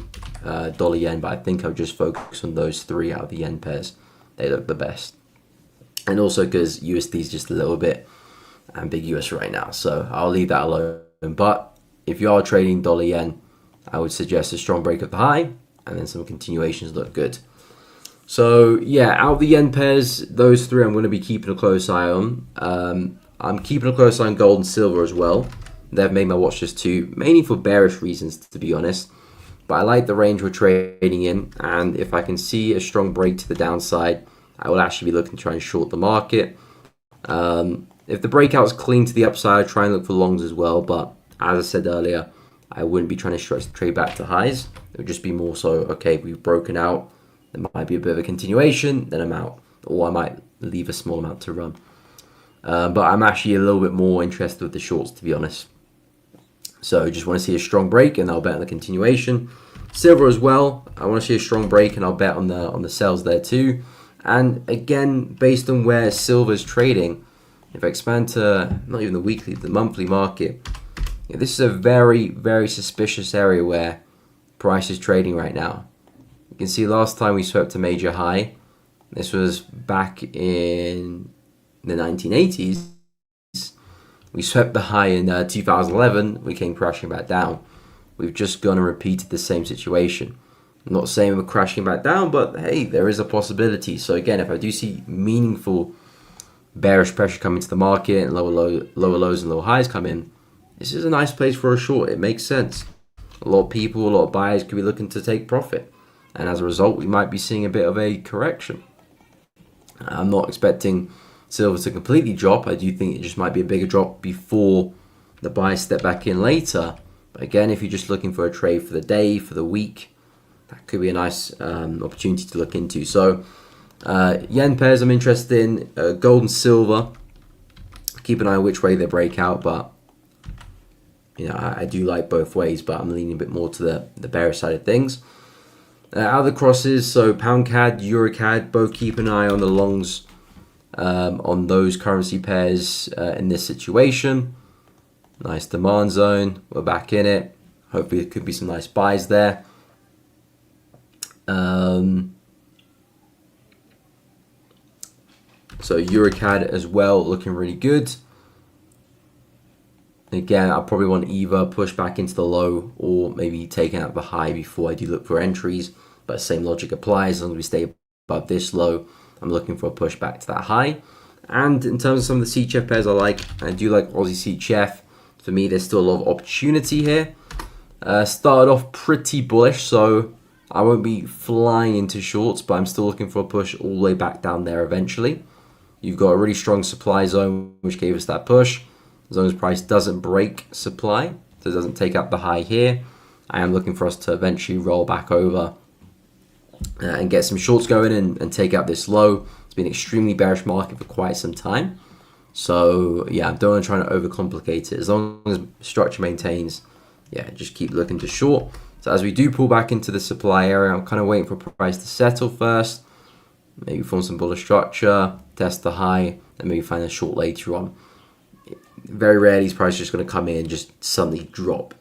dollar yen, but I think I'll just focus on those three out of the yen pairs. They look the best. And also because USD is just a little bit ambiguous right now, so I'll leave that alone. But if you are trading dollar yen, I would suggest a strong break of the high, and then some continuations look good. So yeah, out of the yen pairs, those three I'm going to be keeping a close eye on. I'm keeping a close eye on gold and silver as well. They've made my watch list too, mainly for bearish reasons, to be honest. But I like the range we're trading in, and if I can see a strong break to the downside, I will actually be looking to try and short the market. If the breakout's clean to the upside, I try and look for longs as well. But as I said earlier, I wouldn't be trying to trade back to highs. It would just be more so, okay, we've broken out. There might be a bit of a continuation, then I'm out. Or I might leave a small amount to run. But I'm actually a little bit more interested with the shorts, to be honest. So just want to see a strong break, and I'll bet on the continuation. Silver as well. I want to see a strong break, and I'll bet on the sells there too. And again, based on where silver's trading, if I expand to not even the weekly, the monthly market, this is a very, very suspicious area where price is trading right now. You can see last time we swept a major high. This was back in the 1980s. We swept the high in 2011. We came crashing back down. We've just gone and repeated the same situation. I'm not saying we're crashing back down, but hey, there is a possibility. So again, if I do see meaningful bearish pressure come into the market and lower lows and lower highs come in, this is a nice place for a short. It makes sense. A lot of people, a lot of buyers could be looking to take profit. And as a result, we might be seeing a bit of a correction. I'm not expecting silver to completely drop. I do think it just might be a bigger drop before the buyers step back in later. But again, if you're just looking for a trade for the day, for the week, that could be a nice opportunity to look into. So yen pairs I'm interested in, gold and silver. Keep an eye on which way they break out, but I do like both ways, but I'm leaning a bit more to the bearish side of things. Out of the crosses, so pound CAD, euro CAD, both keep an eye on the longs on those currency pairs in this situation. Nice demand zone. We're back in it. Hopefully, it could be some nice buys there. So euro CAD as well, looking really good. Again, I'll probably want either push back into the low or maybe taking out the high before I do look for entries. But same logic applies. As long as we stay above this low, I'm looking for a push back to that high. And in terms of some of the CHF pairs I do like Aussie CHF. For me, there's still a lot of opportunity here. Started off pretty bullish, so I won't be flying into shorts, but I'm still looking for a push all the way back down there eventually. You've got a really strong supply zone, which gave us that push. As long as price doesn't break supply, so it doesn't take up the high here, I am looking for us to eventually roll back over and get some shorts going and take out this low. It's been an extremely bearish market for quite some time. So yeah, I don't want to try to overcomplicate it. As long as structure maintains, yeah, just keep looking to short. So as we do pull back into the supply area, I'm kind of waiting for price to settle first. Maybe form some bullish structure, test the high, and maybe find a short later on. Very rarely is price just going to come in and just suddenly drop.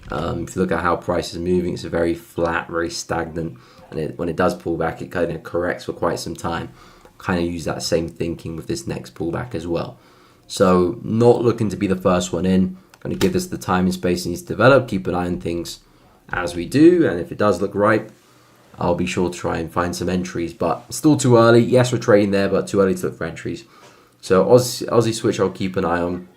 If you look at how price is moving, it's a very flat, very stagnant. And when it does pull back, it kind of corrects for quite some time. Kind of use that same thinking with this next pullback as well. So not looking to be the first one in. Going to give this the time and space it needs to develop. Keep an eye on things as we do. And if it does look right, I'll be sure to try and find some entries. But still too early. Yes, we're trading there, but too early to look for entries. So Aussie switch I'll keep an eye on.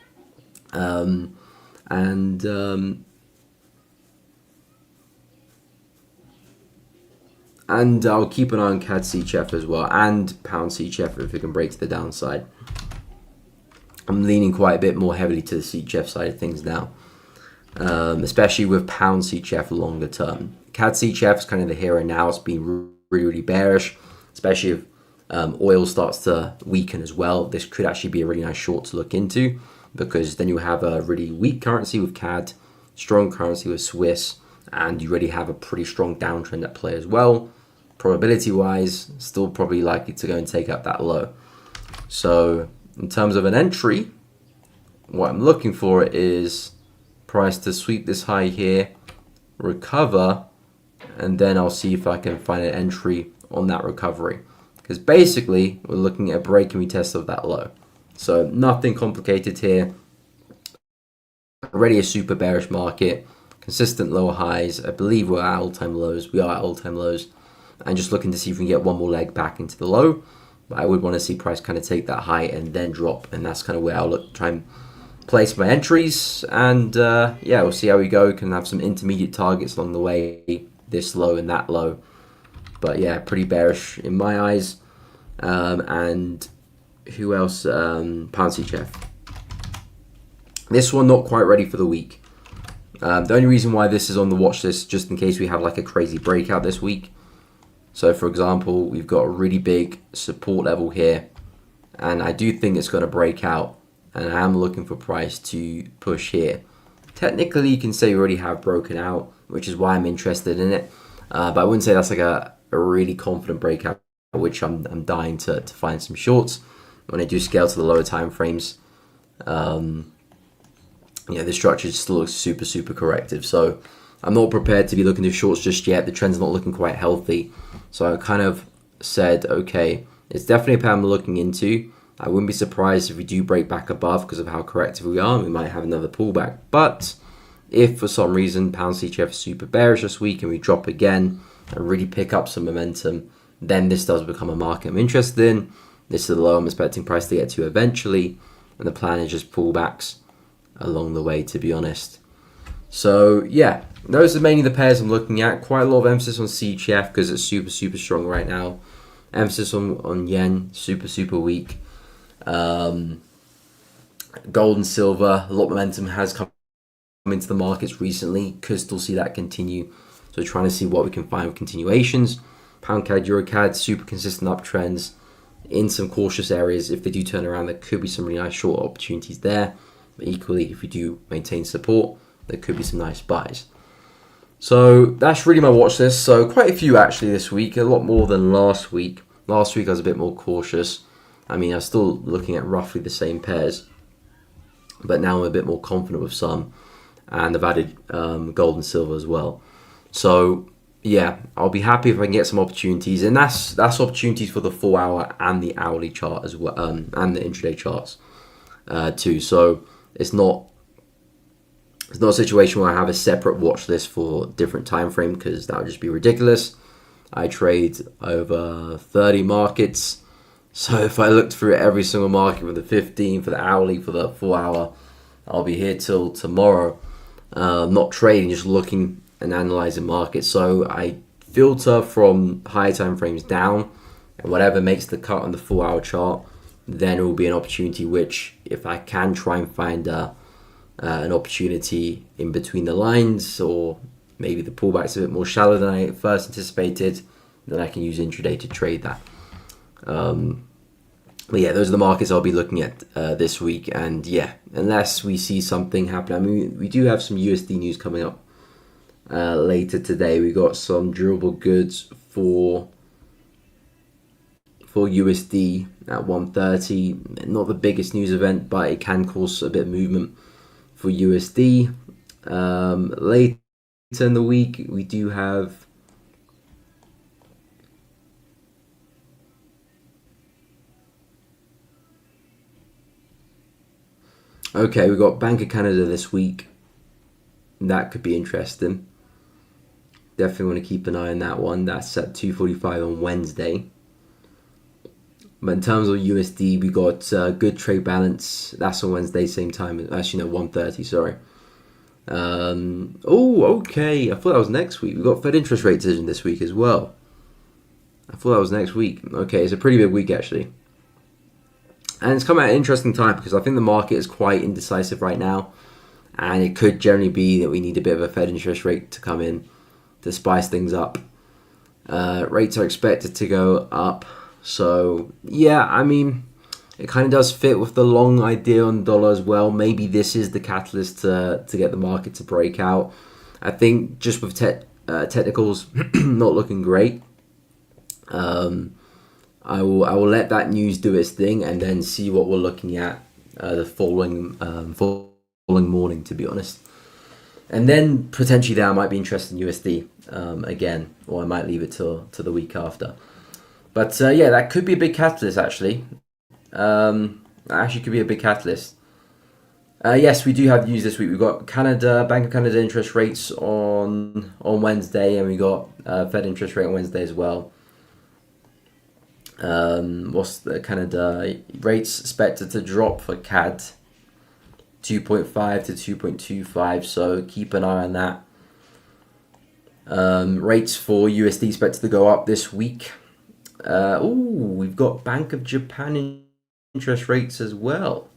And I'll keep an eye on CAD CHF as well, and pound CHF if it can break to the downside. I'm leaning quite a bit more heavily to the CHF side of things now, especially with pound CHF longer term. CAD CHF is kind of the here and now. It's been really, really bearish, especially if oil starts to weaken as well. This could actually be a really nice short to look into, because then you have a really weak currency with CAD, strong currency with Swiss, and you already have a pretty strong downtrend at play as well. Probability wise, still probably likely to go and take up that low. So in terms of an entry, what I'm looking for is price to sweep this high here, recover, and then I'll see if I can find an entry on that recovery. Because basically, we're looking at a break and retest of that low. So nothing complicated here. Already a super bearish market, consistent lower highs. I believe we're at all-time lows. We are at all-time lows. And just looking to see if we can get one more leg back into the low. But I would want to see price kind of take that high and then drop. And that's kind of where I'll try and place my entries. And yeah, we'll see how we go. Can have some intermediate targets along the way. This low and that low. But yeah, pretty bearish in my eyes. And who else? Pound CHF. This one not quite ready for the week. The only reason why this is on the watch list, just in case we have like a crazy breakout this week. So for example, we've got a really big support level here, and I do think it's going to break out, and I am looking for price to push here. Technically, you can say we already have broken out, which is why I'm interested in it. But I wouldn't say that's like a really confident breakout, which I'm dying to find some shorts. When I do scale to the lower time frames, yeah, the structure still looks super corrective. So I'm not prepared to be looking to shorts just yet. The trend's not looking quite healthy. So I kind of said, okay, it's definitely a pair I'm looking into. I wouldn't be surprised if we do break back above because of how corrective we are. We might have another pullback. But if for some reason pound CHF is super bearish this week and we drop again and really pick up some momentum, then this does become a market I'm interested in. This is the low I'm expecting price to get to eventually. And the plan is just pullbacks along the way, to be honest. So yeah, those are mainly the pairs I'm looking at. Quite a lot of emphasis on CHF because it's super strong right now. Emphasis on yen, super weak. Gold and silver, a lot of momentum has come into the markets recently. Could still see that continue. So trying to see what we can find with continuations. Pound CAD, Euro CAD, super consistent uptrends. In some cautious areas, if they do turn around, there could be some really nice short opportunities there. But equally, if we do maintain support, there could be some nice buys. So that's really my watch list. So quite a few actually this week, a lot more than last week. Last week I was a bit more cautious. I mean, I was still looking at roughly the same pairs, but now I'm a bit more confident with some, and I've added gold and silver as well. So yeah, I'll be happy if I can get some opportunities, and that's opportunities for the 4 hour and the hourly chart as well, and the intraday charts too. So it's not a situation where I have a separate watch list for different time frame because that would just be ridiculous. I trade over 30 markets, so if I looked through every single market for the 15, for the hourly, for the 4 hour, I'll be here till tomorrow, not trading, just looking and analyzing markets. So I filter from higher time frames down, and whatever makes the cut on the 4 hour chart, then it will be an opportunity which, if I can try and find an opportunity in between the lines, or maybe the pullback's a bit more shallow than I first anticipated, then I can use intraday to trade that. But yeah, those are the markets I'll be looking at this week. And yeah, unless we see something happen. I mean, we do have some USD news coming up later today. We got some durable goods for USD at 130. Not the biggest news event, but it can cause a bit of movement for USD. Later in the week, we do have we got Bank of Canada this week. That could be interesting. Definitely want to keep an eye on that one. That's at 2:45 on Wednesday. But in terms of USD, we got good trade balance. That's on Wednesday, same time. Actually, no, 1:30. Sorry. Okay. I thought that was next week. We got Fed interest rate decision this week as well. I thought that was next week. Okay, it's a pretty big week actually. And it's come at an interesting time because I think the market is quite indecisive right now. And it could generally be that we need a bit of a Fed interest rate to come in to spice things up. Rates are expected to go up. So, yeah, I mean, it kind of does fit with the long idea on dollar as well. Maybe this is the catalyst to get the market to break out. I think just with technicals not looking great, I will let that news do its thing and then see what we're looking at the following morning, to be honest. And then potentially there I might be interested in USD again, or I might leave it to the week after. But yeah, that could be a big catalyst actually. And That actually could be a big catalyst. Yes, we do have news this week. We've got Canada, Bank of Canada interest rates on Wednesday, and we got Fed interest rate on Wednesday as well. What's the Canada rates expected to drop for CAD? 2.5 to 2.25, so keep an eye on that. Rates for USD expected to go up this week. We've got Bank of Japan interest rates as well.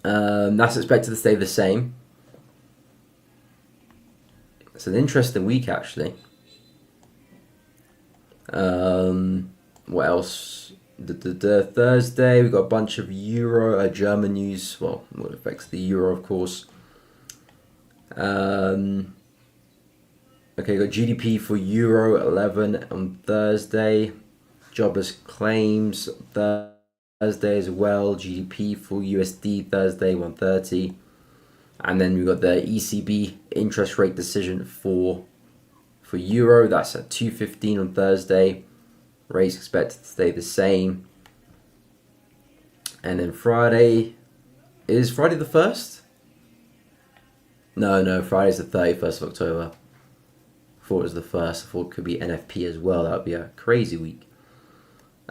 That's expected to stay the same. It's an interesting week, actually. What else? The Thursday, we've got a bunch of Euro, German news. Well, what affects the Euro, of course. Okay, got GDP for Euro 11 on Thursday. Jobless claims Thursday as well. GDP for USD Thursday 1:30, and then we've got the ECB interest rate decision for Euro. That's at 2:15 on Thursday. Rates expected to stay the same. And then Friday, is Friday the 1st? No, Friday's the 31st of October. I thought it was the 1st. I thought it could be NFP as well. That would be a crazy week.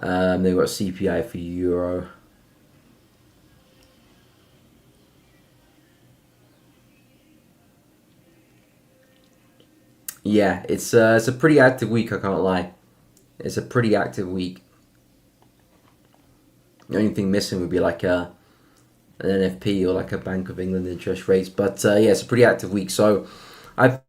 Then we've got CPI for Euro. Yeah, it's a pretty active week, I can't lie. It's a pretty active week. The only thing missing would be like an NFP or like a Bank of England interest rates. But yeah, it's a pretty active week. So I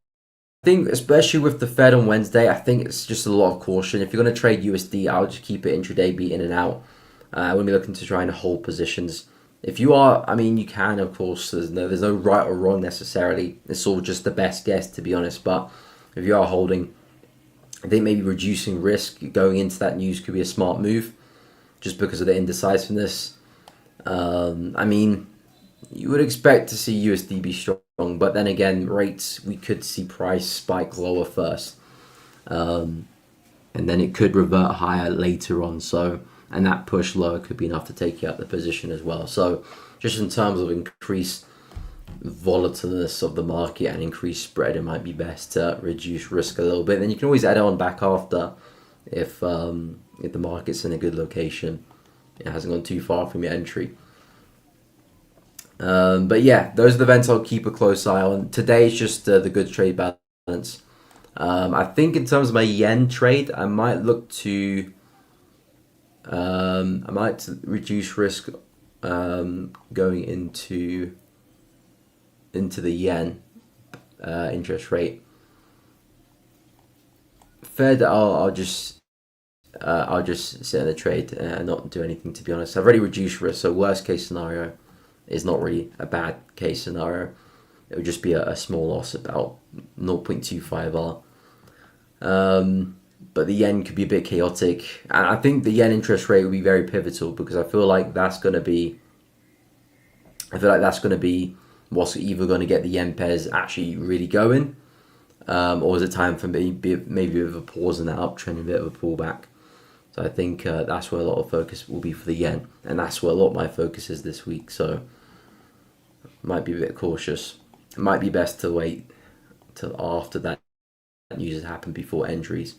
think, especially with the Fed on Wednesday, I think it's just a lot of caution. If you're going to trade USD, I'll just keep it intraday, be in and out. I wouldn't be looking to try and hold positions. If you are, I mean, you can, of course. There's no right or wrong necessarily. It's all just the best guess, to be honest. But if you are holding, I think maybe reducing risk going into that news could be a smart move, just because of the indecisiveness. I mean, you would expect to see USD be strong, but then again, rates, we could see price spike lower first, and then it could revert higher later on. So, and that push lower could be enough to take you out the position as well. So, just in terms of increased volatileness of the market and increased spread, it might be best to reduce risk a little bit. Then you can always add on back after if the market's in a good location, it hasn't gone too far from your entry. But yeah, those are the events I'll keep a close eye on. Today is just the good trade balance. I think in terms of my yen trade, I might look to reduce risk going into the yen interest rate. Fed, I'll just sit in the trade and not do anything, to be honest. I've already reduced risk, so worst case scenario is not really a bad case scenario. It would just be a small loss, about 0.25R. But the yen could be a bit chaotic, and I think the yen interest rate will be very pivotal, because I feel like that's going to be what's either going to get the yen pairs actually really going, or is it time for maybe a bit of a pause in that uptrend, a bit of a pullback. So I think that's where a lot of focus will be for the yen, and that's where a lot of my focus is this week. So might be a bit cautious. It might be best to wait till after that news has happened before entries.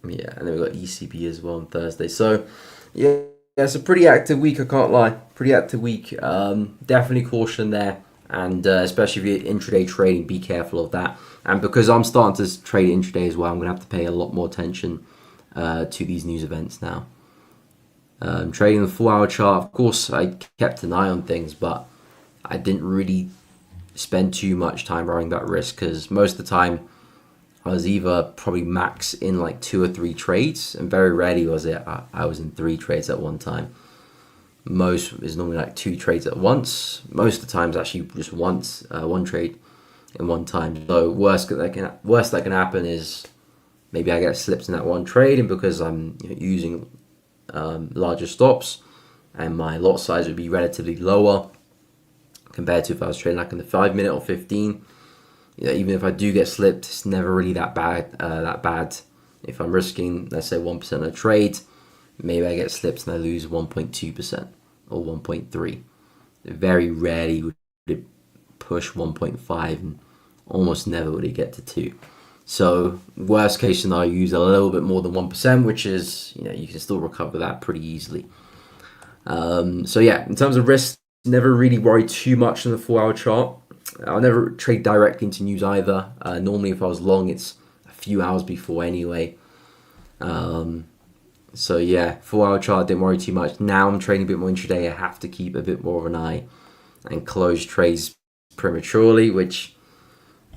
Yeah, and then we've got ECB as well on Thursday. So yeah, it's a pretty active week, I can't lie. Pretty active week. Definitely caution there. And especially if you're intraday trading, be careful of that. And because I'm starting to trade intraday as well, I'm going to have to pay a lot more attention to these news events now. Trading the 4-hour chart, of course, I kept an eye on things, but I didn't really spend too much time worrying about risk, because most of the time I was either probably max in like 2 or 3 trades, and very rarely was it I was in 3 trades at one time. Most is normally like 2 trades at once. Most of the times actually just one trade in one time. So worst that can happen is maybe I get slipped in that one trade, and because I'm using larger stops, and my lot size would be relatively lower compared to if I was trading like in the 5 minute or 15. even if I do get slipped, it's never really that bad. If I'm risking, let's say 1% of a trade, maybe I get slipped and I lose 1.2% or 1.3. Very rarely would it push 1.5, and almost never would it get to 2. So worst case scenario, use a little bit more than 1%, which is, you can still recover that pretty easily. So yeah, in terms of risk, never really worry too much on the 4-hour chart. I'll never trade directly into news either. Normally if I was long, it's a few hours before anyway. So yeah, 4-hour chart, didn't worry too much. Now I'm trading a bit more intraday. I have to keep a bit more of an eye and close trades prematurely, which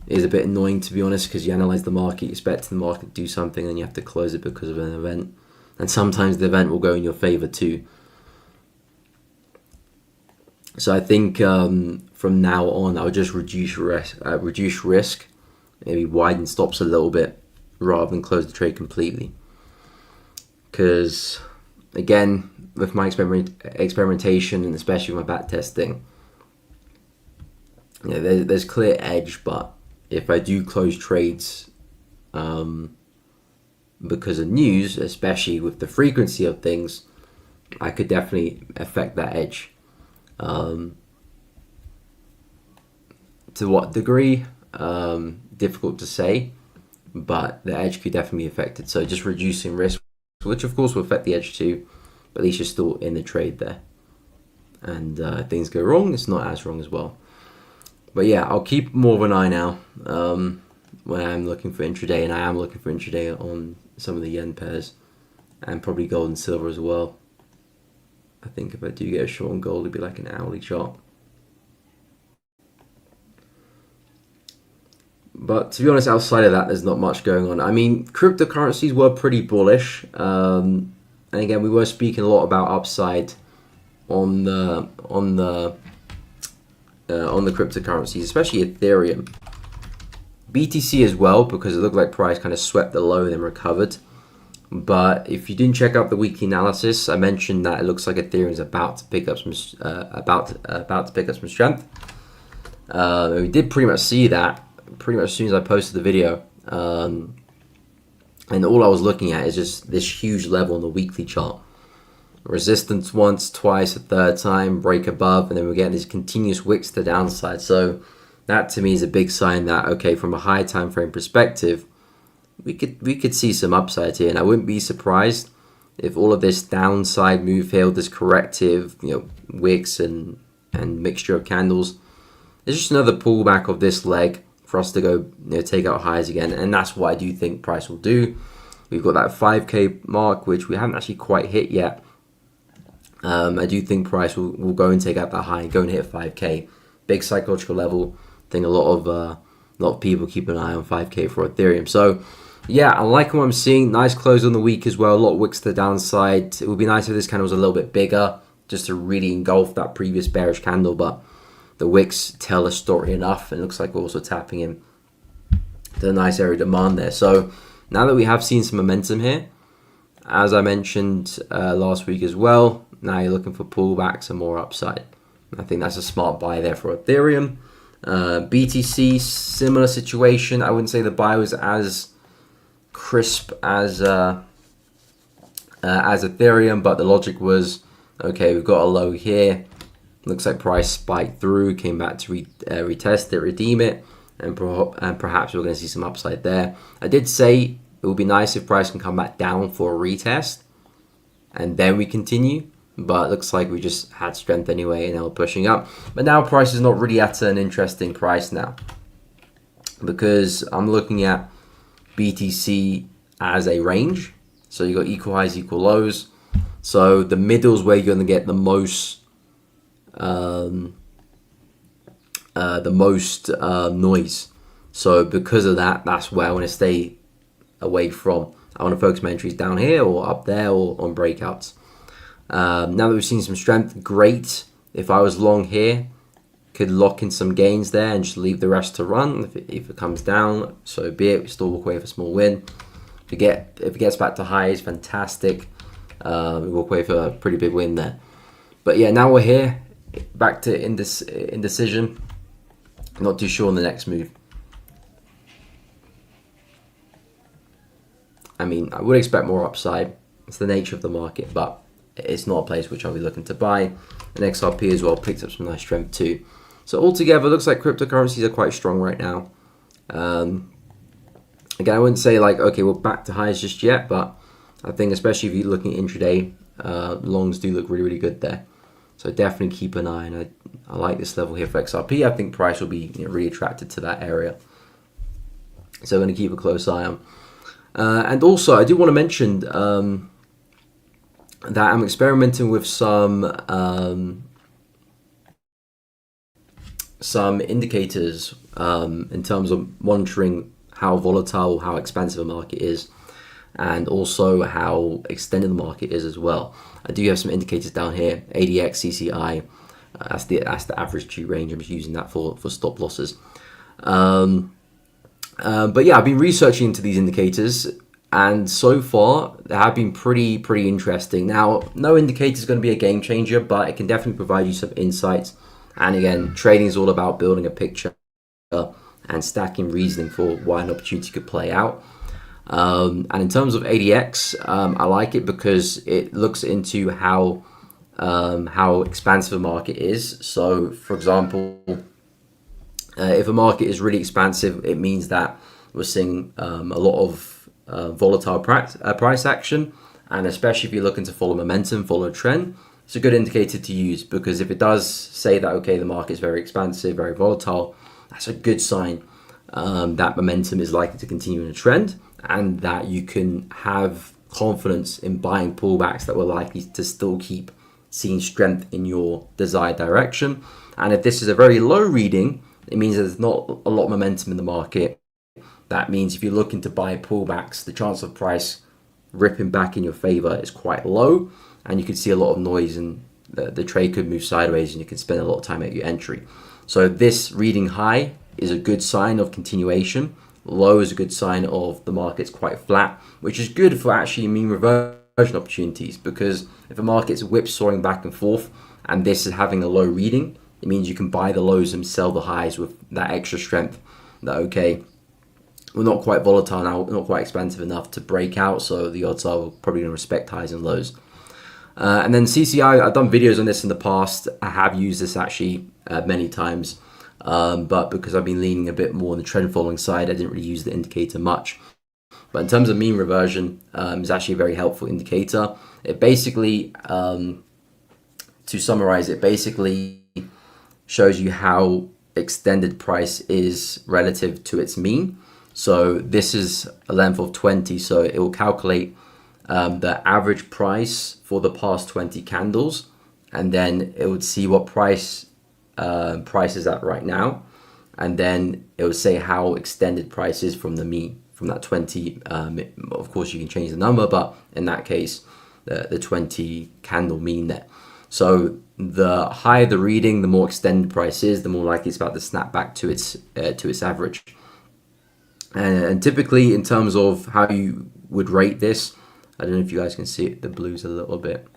is a bit annoying, to be honest, because you analyze the market, you expect the market to do something, and you have to close it because of an event. And sometimes the event will go in your favor too. So I think from now on, I'll just reduce risk, maybe widen stops a little bit rather than close the trade completely. Because again, with my experimentation and especially with my back testing, there's clear edge, but if I do close trades because of news, especially with the frequency of things, I could definitely affect that edge. To what degree? Difficult to say, but the edge could definitely be affected. So just reducing risk, which of course will affect the edge too, but at least you're still in the trade there. And if things go wrong, it's not as wrong as well. But yeah, I'll keep more of an eye now when I'm looking for intraday, and I am looking for intraday on some of the yen pairs and probably gold and silver as well. I think if I do get a short on gold, it'd be like an hourly chart. But to be honest, outside of that, there's not much going on. I mean, cryptocurrencies were pretty bullish. And again, we were speaking a lot about upside on the cryptocurrencies, especially Ethereum. BTC as well, because it looked like price kind of swept the low and then recovered. But if you didn't check out the weekly analysis, I mentioned that it looks like Ethereum is about to pick up some strength. We did pretty much see that pretty much as soon as I posted the video. And all I was looking at is just this huge level on the weekly chart. Resistance once, twice, a third time, break above, and then we're getting these continuous wicks to the downside. So that to me is a big sign that, okay, from a high time frame perspective, we could see some upside here, and I wouldn't be surprised if all of this downside move here, this corrective, wicks and mixture of candles, it's just another pullback of this leg for us to go take out highs again, and that's what I do think price will do. We've got that 5K mark, which we haven't actually quite hit yet. I do think price will go and take out that high and go and hit 5K, big psychological level. I think a lot of people keep an eye on 5K for Ethereum. So yeah, I like what I'm seeing. Nice close on the week as well. A lot of wicks to the downside. It would be nice if this candle was a little bit bigger, just to really engulf that previous bearish candle. But the wicks tell a story enough, and it looks like we're also tapping in to a nice area of demand there. So now that we have seen some momentum here, as I mentioned last week as well, now you're looking for pullbacks and more upside. I think that's a smart buy there for Ethereum. BTC, similar situation. I wouldn't say the buy was as crisp as Ethereum, but the logic was, okay, we've got a low here. Looks like price spiked through, came back to retest it, redeem it, and perhaps we're going to see some upside there. I did say it would be nice if price can come back down for a retest, and then we continue. But it looks like we just had strength anyway, and now we're pushing up. But now price is not really at an interesting price now, because I'm looking at BTC as a range. So you got equal highs, equal lows. So the middle is where you're going to get the most noise. So because of that, that's where I want to stay away from. I want to focus my entries down here or up there or on breakouts. Now that we've seen some strength, great. If I was long here, could lock in some gains there and just leave the rest to run. If it comes down, so be it. We still walk away with a small win. If it gets back to highs, fantastic. We walk away for a pretty big win there. But yeah, now we're here, back to indecision. Not too sure on the next move. I mean, I would expect more upside. It's the nature of the market, but it's not a place which I'll be looking to buy. And XRP as well picked up some nice strength too. So altogether, it looks like cryptocurrencies are quite strong right now. Again, I wouldn't say like, okay, we're back to highs just yet, but I think especially if you're looking at intraday, longs do look really, really good there. So definitely keep an eye, and I like this level here for XRP. I think price will be really attracted to that area. So I'm going to keep a close eye on. And also, I do want to mention that I'm experimenting with some indicators in terms of monitoring how volatile, how expensive a market is, and also how extended the market is as well. I do have some indicators down here, ADX, CCI, that's the average G range. I'm just using that for stop losses. But yeah, I've been researching into these indicators, and so far they have been pretty interesting. Now, no indicator is going to be a game changer, but it can definitely provide you some insights. And again, trading is all about building a picture and stacking reasoning for why an opportunity could play out. And in terms of ADX, I like it because it looks into how expansive a market is. So, for example, if a market is really expansive, it means that we're seeing a lot of volatile price action, and especially if you're looking to follow momentum, follow a trend, it's a good indicator to use, because if it does say that, okay, the market is very expansive, very volatile, that's a good sign that momentum is likely to continue in a trend, and that you can have confidence in buying pullbacks that were likely to still keep seeing strength in your desired direction. And if this is a very low reading, it means there's not a lot of momentum in the market. That means if you're looking to buy pullbacks, the chance of price ripping back in your favor is quite low, and you can see a lot of noise, and the trade could move sideways, and you can spend a lot of time at your entry. So this reading high is a good sign of continuation. Low is a good sign of the market's quite flat, which is good for actually mean reversion opportunities, because if a market's whipsawing back and forth and this is having a low reading, it means you can buy the lows and sell the highs with that extra strength that, okay, we're not quite volatile now, not quite expensive enough to break out, so the odds are we're probably going to respect highs and lows. And then CCI, I've done videos on this in the past. I have used this actually many times, but because I've been leaning a bit more on the trend following side, I didn't really use the indicator much. But in terms of mean reversion, it's actually a very helpful indicator. It basically, to summarize, it basically shows you how extended price is relative to its mean. So this is a length of 20, so it will calculate the average price for the past 20 candles, and then it would see what price is at right now, and then it would say how extended price is from the mean, from that 20. Of course, you can change the number, but in that case, the 20 candle mean there. So the higher the reading, the more extended price is, the more likely it's about to snap back to its average. And typically, in terms of how you would rate this, I don't know if you guys can see it, the blue's a little bit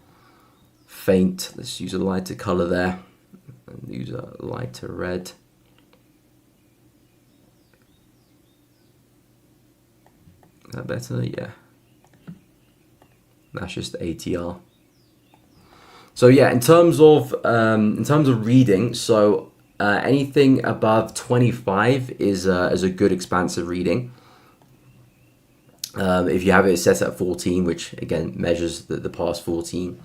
faint. Let's use a lighter color there, and use a lighter red. Is that better? Yeah. That's just the ATR. So yeah, in terms of reading, so anything above 25 is a good expansive reading. If you have it set at 14, which again measures the past 14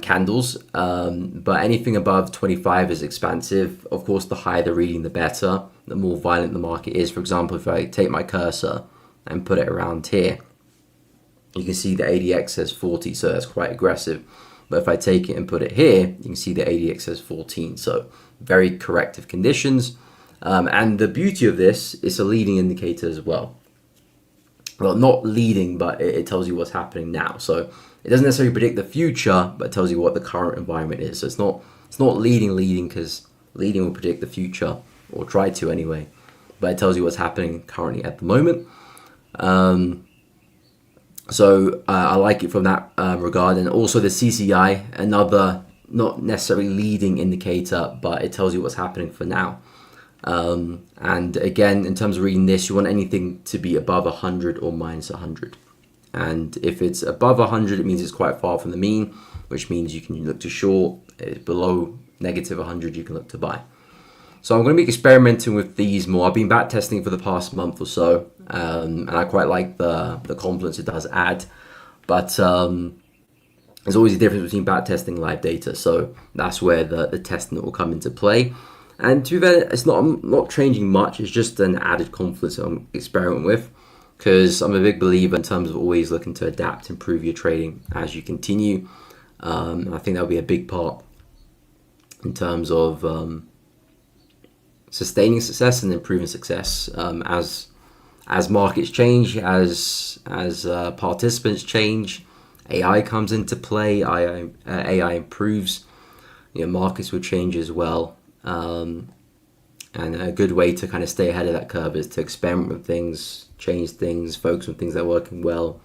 candles, but anything above 25 is expansive. Of course, the higher the reading, the better, the more violent the market is. For example, if I take my cursor and put it around here, you can see the ADX says 40, so that's quite aggressive. But if I take it and put it here, you can see the ADX says 14, so very corrective conditions. And the beauty of this is a leading indicator as well. Well, not leading, but it tells you what's happening now. So it doesn't necessarily predict the future, but it tells you what the current environment is. So it's not leading, because leading will predict the future, or try to anyway. But it tells you what's happening currently at the moment. So I like it from that regard. And also the CCI, another not necessarily leading indicator, but it tells you what's happening for now. And again, in terms of reading this, you want anything to be above 100 or minus 100. And if it's above 100, it means it's quite far from the mean, which means you can look to short. Below negative 100, you can look to buy. So I'm going to be experimenting with these more. I've been back testing for the past month or so, and I quite like the confidence it does add. But there's always a difference between back testing and live data. So that's where the testing will come into play. And to be fair, it's not changing much. It's just an added confidence that I'm experimenting with, because I'm a big believer in terms of always looking to adapt, improve your trading as you continue. I think that'll be a big part in terms of sustaining success and improving success as markets change, as participants change, AI comes into play, AI improves. Markets will change as well. And a good way to kind of stay ahead of that curve is to experiment with things, change things, focus on things that are working well,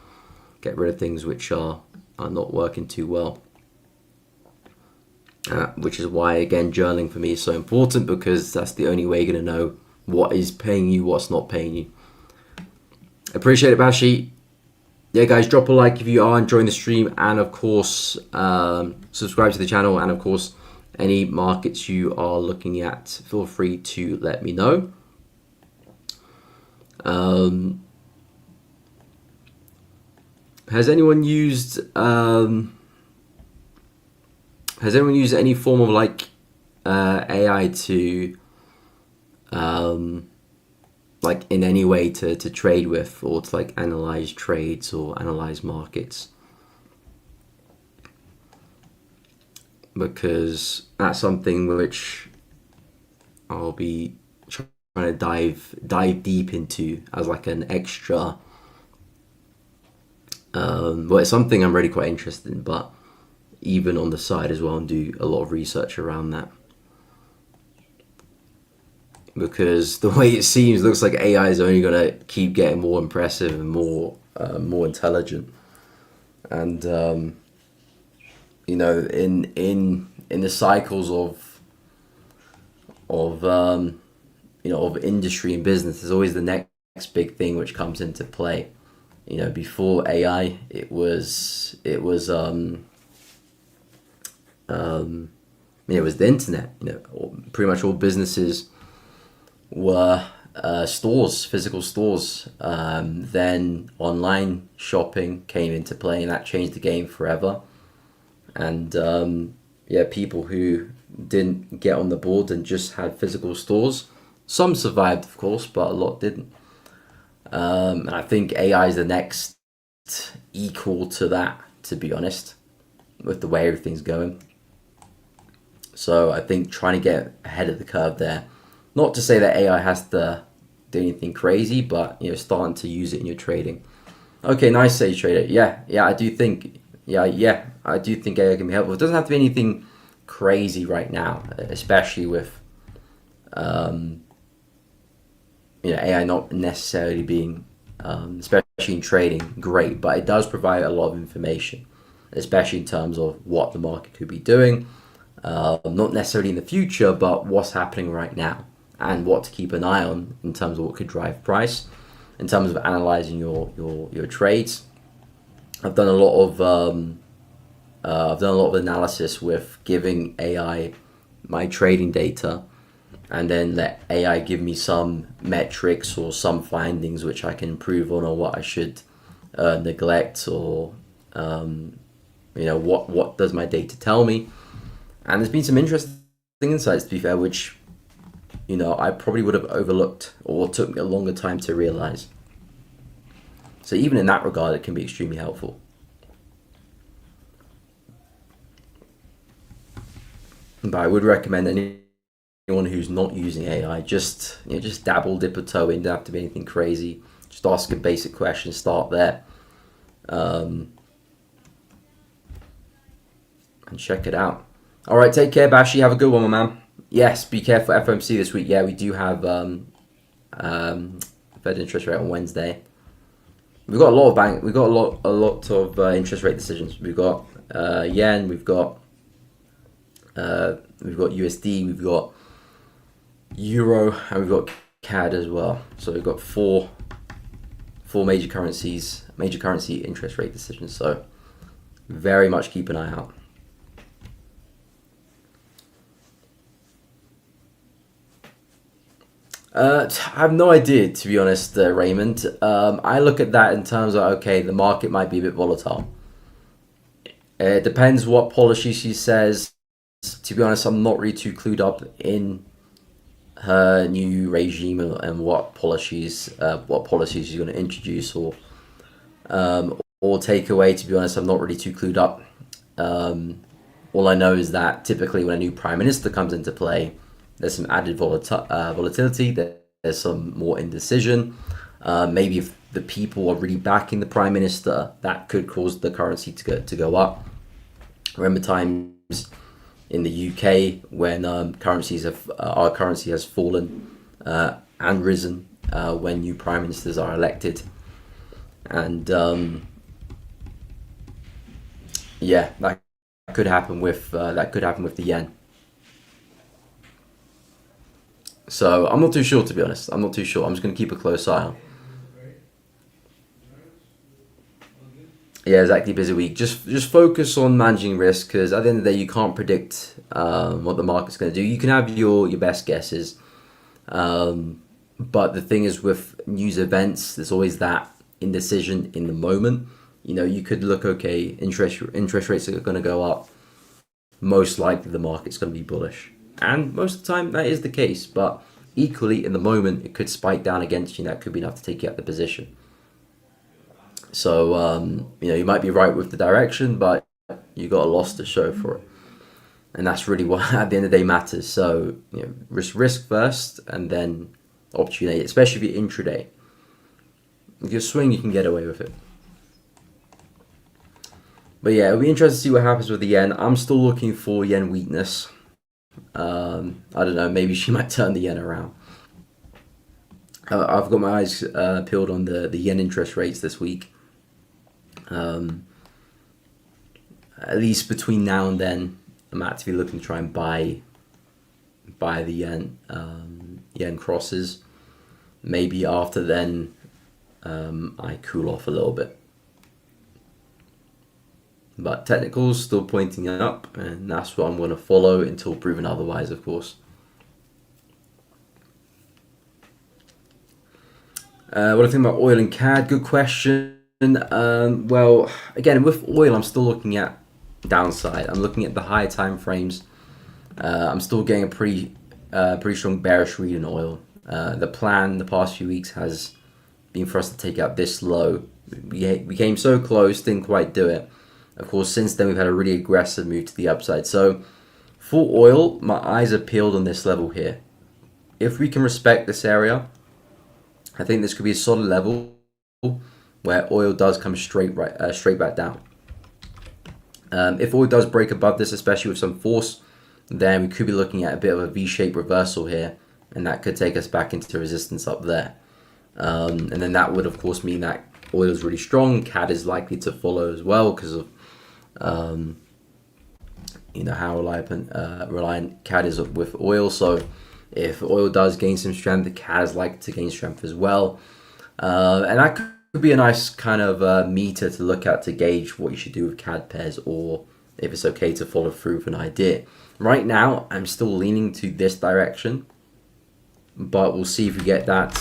get rid of things which are not working too well. Which is why, again, journaling for me is so important, because that's the only way you're going to know what is paying you, what's not paying you. Appreciate it, Bashi. Yeah, guys, drop a like if you are enjoying the stream, and of course, subscribe to the channel, and of course, any markets you are looking at, feel free to let me know. Has anyone used any form of like AI to like in any way to trade with, or to like analyze trades or analyze markets? Because that's something which I'll be trying to dive deep into as like an extra. Well, it's something I'm really quite interested in, but even on the side as well, and do a lot of research around that. Because the way it seems, looks like AI is only going to keep getting more impressive and more intelligent. And in the cycles of industry and business, there's always the next big thing which comes into play. Before AI, it was the internet. Pretty much all businesses were stores, physical stores. Then online shopping came into play, and that changed the game forever. And people who didn't get on the board and just had physical stores, some survived, of course, but a lot didn't. And I think AI is the next equal to that, to be honest, with the way everything's going. So I think trying to get ahead of the curve there. Not to say that AI has to do anything crazy, but starting to use it in your trading. Okay, nice, Sage Trader. Yeah, I do think AI can be helpful. It doesn't have to be anything crazy right now, especially with AI not necessarily being, especially in trading, great, but it does provide a lot of information, especially in terms of what the market could be doing, not necessarily in the future, but what's happening right now, and what to keep an eye on in terms of what could drive price, in terms of analyzing your trades. I've done a lot of analysis with giving AI my trading data, and then let AI give me some metrics or some findings which I can improve on, or what I should neglect, or what does my data tell me. And there's been some interesting insights, to be fair, which I probably would have overlooked or took a longer time to realize. So even in that regard, it can be extremely helpful. But I would recommend anyone who's not using AI, just dabble, dip a toe in. Don't have to be anything crazy. Just ask a basic question, start there, and check it out. All right, take care, Bashi. Have a good one, my man. Yes, be careful. FOMC this week. Yeah, we do have Fed interest rate on Wednesday. We've got a lot of We've got a lot of interest rate decisions. We've got yen. We've got USD. We've got Euro, and we've got CAD as well. So we've got four major currencies, major currency interest rate decisions. So very much keep an eye out. I have no idea, to be honest, Raymond. I look at that in terms of, okay, the market might be a bit volatile. It depends what policy she says. To be honest, I'm not really too clued up in her new regime and what policies she's going to introduce or take away. To be honest, I'm not really too clued up. All I know is that typically when a new prime minister comes into play, there's some added volatility. There's some more indecision. Maybe if the people are really backing the prime minister, that could cause the currency to go up. Remember times in the UK when our currency has fallen and risen when new prime ministers are elected, and yeah, that could happen with the yen. So I'm not too sure, to be honest. I'm not too sure. I'm just going to keep a close eye on. Yeah, exactly. Busy week. Just focus on managing risk, because at the end of the day, you can't predict what the market's going to do. You can have your best guesses, but the thing is, with news events, there's always that indecision in the moment. You know, you could look, okay, interest rates are going to go up. Most likely, the market's going to be bullish, and most of the time that is the case. But equally, in the moment, it could spike down against you. That could be enough to take you out of the position. So, you know, you might be right with the direction, but you got a loss to show for it. And that's really what, at the end of the day, matters. So, you know, risk first and then opportunity, especially if you're intraday. If you swing, you can get away with it. But yeah, it'll be interesting to see what happens with the yen. I'm still looking for yen weakness. I don't know, maybe she might turn the yen around. I've got my eyes peeled on the yen interest rates this week. At least between now and then, I'm actively looking to try and buy the yen crosses. Maybe after then, I cool off a little bit. But technicals still pointing up, and that's what I'm going to follow until proven otherwise, of course. What do I think about oil and CAD? Good question. Well, again, with oil, I'm still looking at downside. I'm looking at the higher time frames. I'm still getting a pretty strong bearish read in oil. The plan the past few weeks has been for us to take out this low. We came so close, didn't quite do it. Of course, since then we've had a really aggressive move to the upside. So for oil, my eyes are peeled on this level here. If we can respect this area, I think this could be a solid level where oil does come straight back down. If oil does break above this, especially with some force, then we could be looking at a bit of a V-shaped reversal here, and that could take us back into resistance up there. And then that would, of course, mean that oil is really strong. CAD is likely to follow as well because of you know how reliant CAD is with oil. So if oil does gain some strength, the CAD is likely to gain strength as well. And that could be a nice kind of meter to look at to gauge what you should do with CAD pairs, or if it's okay to follow through with an idea. Right now, I'm still leaning to this direction, but we'll see if we get that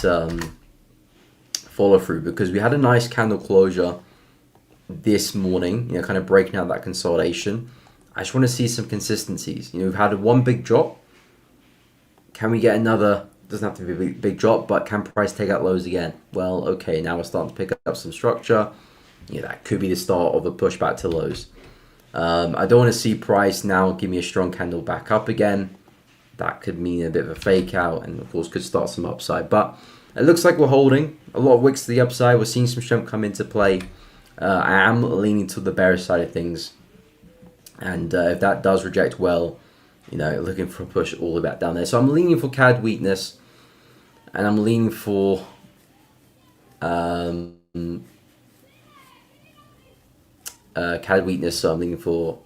follow through, because we had a nice candle closure this morning, you know, kind of breaking out that consolidation. I just want to see some consistencies. You know, we've had one big drop. Can we get another? Doesn't have to be a big drop, but can price take out lows again? Well, okay, now we're starting to pick up some structure. Yeah, that could be the start of a pushback to lows. I don't want to see price now give me a strong candle back up again. That could mean a bit of a fake out, and of course could start some upside. But it looks like we're holding a lot of wicks to the upside. We're seeing some strength come into play. I am leaning to the bearish side of things, and if that does reject well, you know, looking for a push all the way back down there. So I'm leaning for CAD weakness, and I'm leaning for CAD weakness. So I'm leaning for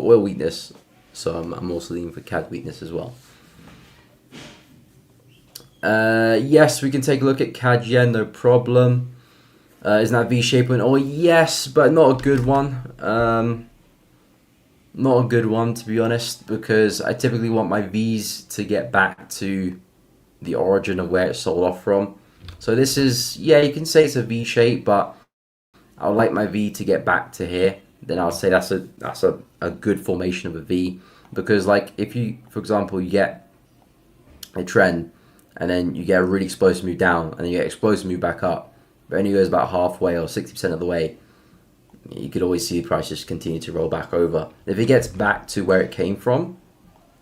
oil weakness. So I'm also leaning for CAD weakness as well. Yes, we can take a look at CAD yen, no problem. Isn't that V-shape one? Oh, yes, but not a good one. Not a good one, to be honest, because I typically want my V's to get back to the origin of where it sold off from. So this is, yeah, you can say it's a V shape, but I would like my V to get back to here. Then I'll say that's a good formation of a V, because like if you, for example, you get a trend and then you get a really explosive move down and then you get explosive move back up, but only goes about halfway or 60% of the way, you could always see the price just continue to roll back over. If it gets back to where it came from,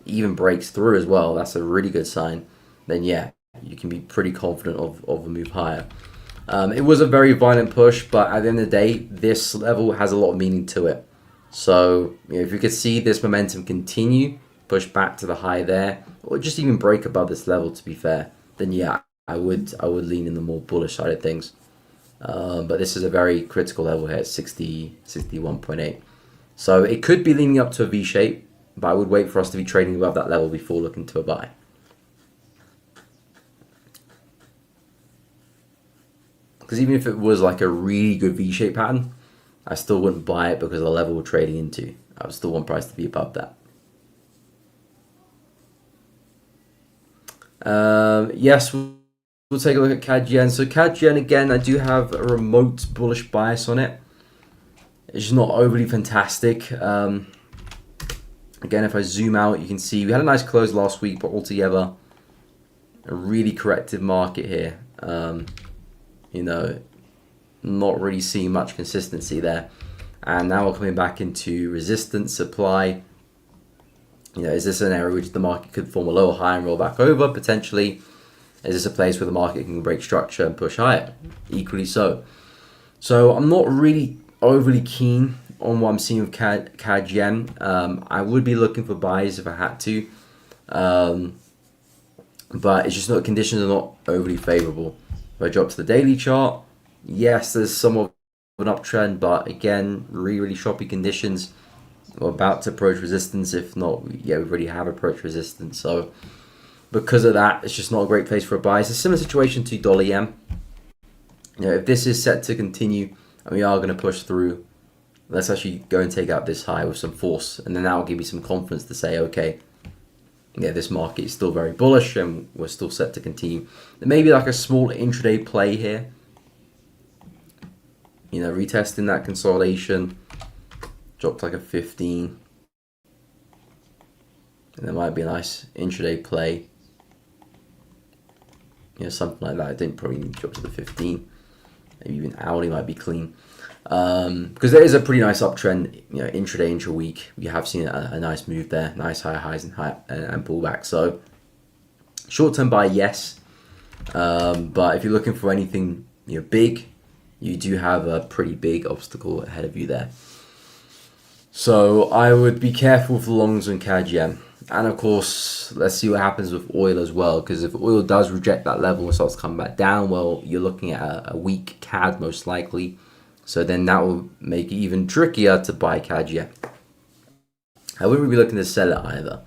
even breaks through as well, that's a really good sign. Then yeah, you can be pretty confident of a move higher. It was a very violent push, but at the end of the day, this level has a lot of meaning to it. So if you could see this momentum continue, push back to the high there, or just even break above this level, to be fair, then yeah, I would lean in the more bullish side of things. But this is a very critical level here, 61.8. So it could be leaning up to a V shape, but I would wait for us to be trading above that level before looking to a buy. Because even if it was like a really good V-shape pattern, I still wouldn't buy it because of the level we're trading into. I would still want price to be above that. Yes, we'll take a look at CAD yen. So CAD yen, again, I do have a remote bullish bias on it. It's just not overly fantastic. Again, if I zoom out, you can see we had a nice close last week, but altogether, a really corrective market here. Not really seeing much consistency there. And now we're coming back into resistance, supply. Is this an area which the market could form a lower high and roll back over, potentially? Is this a place where the market can break structure and push higher? Equally so. So I'm not really overly keen on what I'm seeing with CAD yen. I would be looking for buys if I had to. But it's just not, conditions are not overly favorable. If I drop to the daily chart, yes, there's somewhat of an uptrend, but again, really choppy conditions. We're about to approach resistance. If not, yeah, we already have approached resistance. So because of that, it's just not a great place for a buy. It's a similar situation to dollar yen. If this is set to continue and we are going to push through, let's actually go and take out this high with some force, and then that will give me some confidence to say, okay, yeah, this market is still very bullish and we're still set to continue. There may be like a small intraday play here. Retesting that consolidation. Dropped like a 15. And there might be a nice intraday play. Something like that. I didn't probably need to drop to the 15. Maybe even hourly might be clean. Because there is a pretty nice uptrend, intraday, intra-week. We have seen a nice move there, nice higher highs and pullback. So short-term buy, yes. But if you're looking for anything big, you do have a pretty big obstacle ahead of you there. So I would be careful with the longs on CAD yen. And of course, let's see what happens with oil as well. Because if oil does reject that level and starts to come back down, well, you're looking at a weak CAD most likely. So then that will make it even trickier to buy CAD yen. I wouldn't really be looking to sell it either.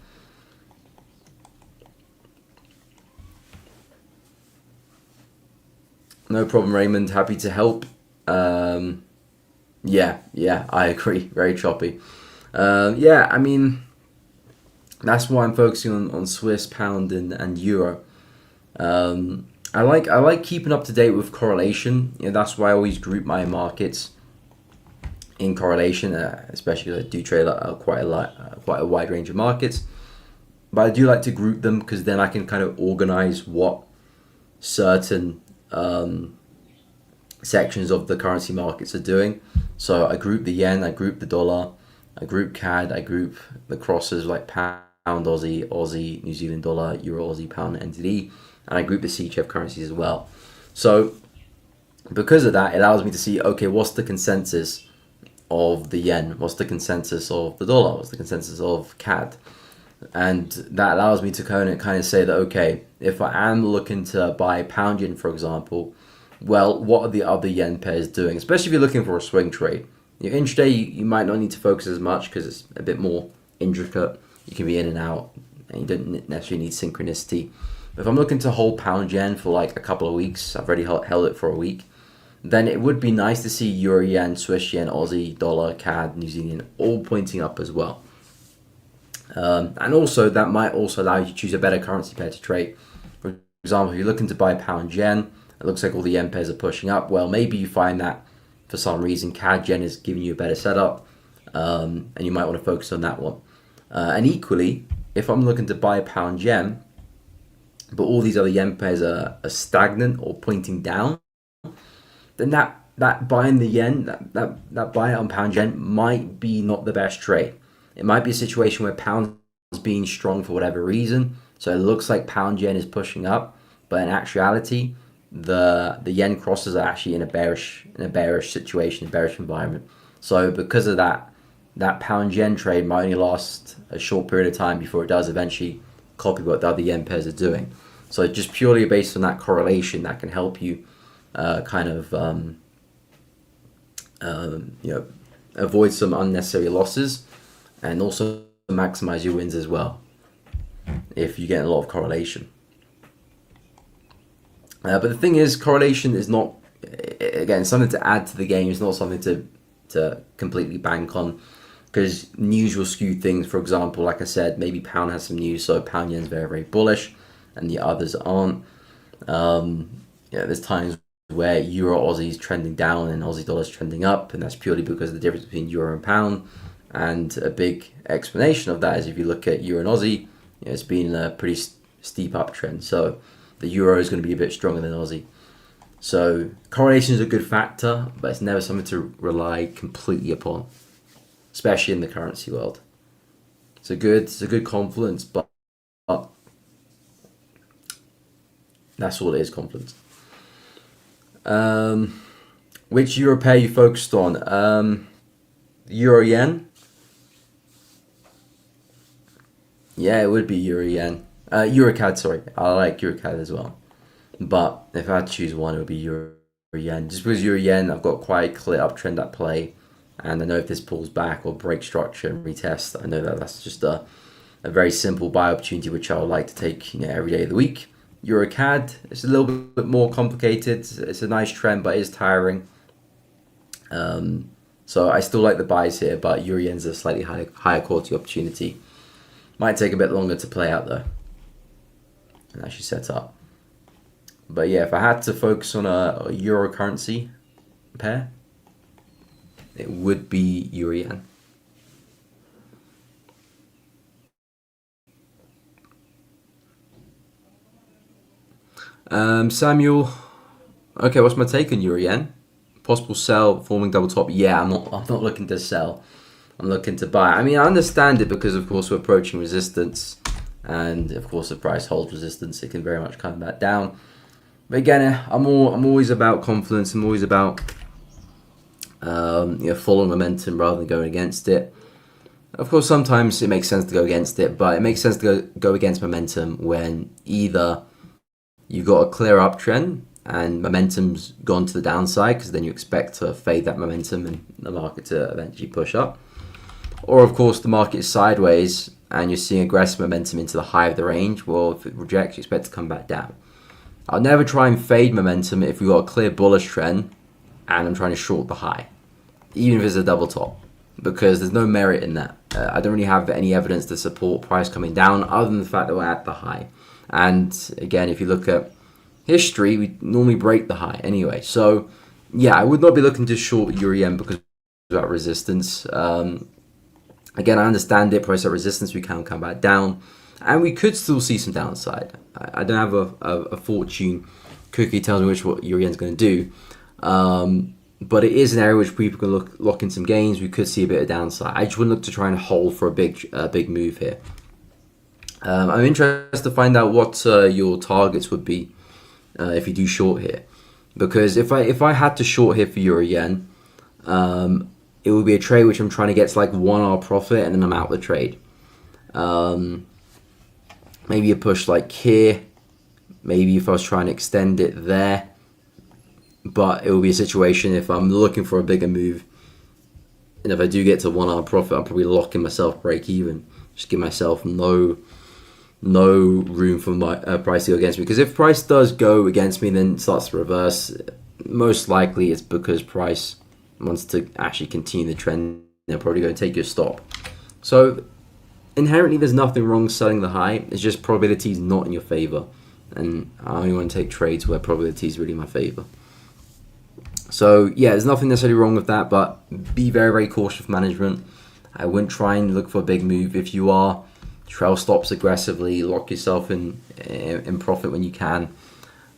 No problem, Raymond. Happy to help. Yeah, I agree. Very choppy. Yeah, I mean, that's why I'm focusing on Swiss, pound, and euro. I like keeping up to date with correlation. That's why I always group my markets in correlation, especially because I do trade quite a wide range of markets. But I do like to group them because then I can kind of organize what certain sections of the currency markets are doing. So I group the yen, I group the dollar, I group CAD, I group the crosses like pound, Aussie, New Zealand dollar, Euro, Aussie, pound, NZD, and I group the CHF currencies as well. So because of that, it allows me to see, okay, what's the consensus of the yen? What's the consensus of the dollar? What's the consensus of CAD? And that allows me to kind of say that, okay, if I am looking to buy pound yen, for example, well, what are the other yen pairs doing? Especially if you're looking for a swing trade. Intraday, you might not need to focus as much because it's a bit more intricate. You can be in and out, and you don't necessarily need synchronicity. If I'm looking to hold pound yen for like a couple of weeks, I've already held it for a week, then it would be nice to see Euro yen, Swiss yen, Aussie, dollar, CAD, New Zealand all pointing up as well. And also that might also allow you to choose a better currency pair to trade. For example, if you're looking to buy pound yen, it looks like all the yen pairs are pushing up. Well, maybe you find that for some reason CAD yen is giving you a better setup, and you might want to focus on that one. And equally, if I'm looking to buy pound yen, but all these other yen pairs are stagnant or pointing down, then that buying the yen, that buy on pound yen might be not the best trade. It might be a situation where pound is being strong for whatever reason, so it looks like pound yen is pushing up, but in actuality, the yen crosses are actually in a bearish situation, a bearish environment. So because of that pound yen trade might only last a short period of time before it does eventually copy what the other yen pairs are doing. So just purely based on that correlation, that can help you avoid some unnecessary losses, and also maximize your wins as well if you get a lot of correlation. But the thing is, correlation is not, again, something to add to the game. It's not something to completely bank on, because news will skew things. For example, like I said, maybe pound has some news, so pound yen's very, very bullish, and the others aren't. There's times where Euro Aussie is trending down and Aussie dollar is trending up, and that's purely because of the difference between Euro and pound. And a big explanation of that is if you look at Euro and Aussie, it's been a pretty steep uptrend. So the Euro is going to be a bit stronger than Aussie. So correlation is a good factor, but it's never something to rely completely upon, especially in the currency world. It's a good confluence, but that's all it is, confluence. Which euro pair you focused on? Euro yen. Yeah, it would be Euro yen. Euro CAD, sorry. I like Euro CAD as well. But if I had to choose one, it would be Euro yen. Just because Euro yen, I've got quite a clear uptrend at play. And I know if this pulls back or breaks structure and retest, I know that that's just a very simple buy opportunity, which I would like to take every day of the week. Euro CAD, it's a little bit more complicated. It's a nice trend, but it is tiring. So I still like the buys here, but Euro yen's a slightly higher quality opportunity. Might take a bit longer to play out though, and actually set up. But yeah, if I had to focus on a euro currency pair, it would be Euro yen. Samuel, okay, what's my take on Euro yen? Possible sell, forming double top. Yeah, I'm not looking to sell. I'm looking to buy. I mean, I understand it because, of course, we're approaching resistance, and of course, the price holds resistance. It can very much come back down. But again, I'm always about confidence. I'm always about following momentum rather than going against it. Of course, sometimes it makes sense to go against it, but it makes sense to go against momentum when either you've got a clear uptrend and momentum's gone to the downside, because then you expect to fade that momentum and the market to eventually push up. Or, of course, the market is sideways and you're seeing aggressive momentum into the high of the range. Well, if it rejects, you expect to come back down. I'll never try and fade momentum if we've got a clear bullish trend and I'm trying to short the high, even if it's a double top, because there's no merit in that. I don't really have any evidence to support price coming down other than the fact that we're at the high. And again, if you look at history, we normally break the high anyway. So yeah, I would not be looking to short Euro yen because of that resistance. Again, I understand it. Price at resistance, we can come back down, and we could still see some downside. I don't have a fortune cookie tells me what Euro yen's going to do, but it is an area which people can lock in some gains. We could see a bit of downside. I just wouldn't look to try and hold for a big move here. I'm interested to find out what your targets would be if you do short here, because if I had to short here for Euro yen, it would be a trade which I'm trying to get to like 1 hour profit and then I'm out the trade. Maybe a push like here, maybe if I was trying to extend it there, but it will be a situation if I'm looking for a bigger move, and if I do get to 1 hour profit, I'm probably locking myself break even, just give myself no no room for my price to go against me. Because if price does go against me, then it starts to reverse. Most likely, it's because price wants to actually continue the trend. They're probably going to take your stop. So inherently, there's nothing wrong selling the high. It's just probability is not in your favor, and I only want to take trades where probability is really in my favor. So yeah, there's nothing necessarily wrong with that, but be very, very cautious with management. I wouldn't try and look for a big move. If you are, trail stops aggressively, lock yourself in profit when you can.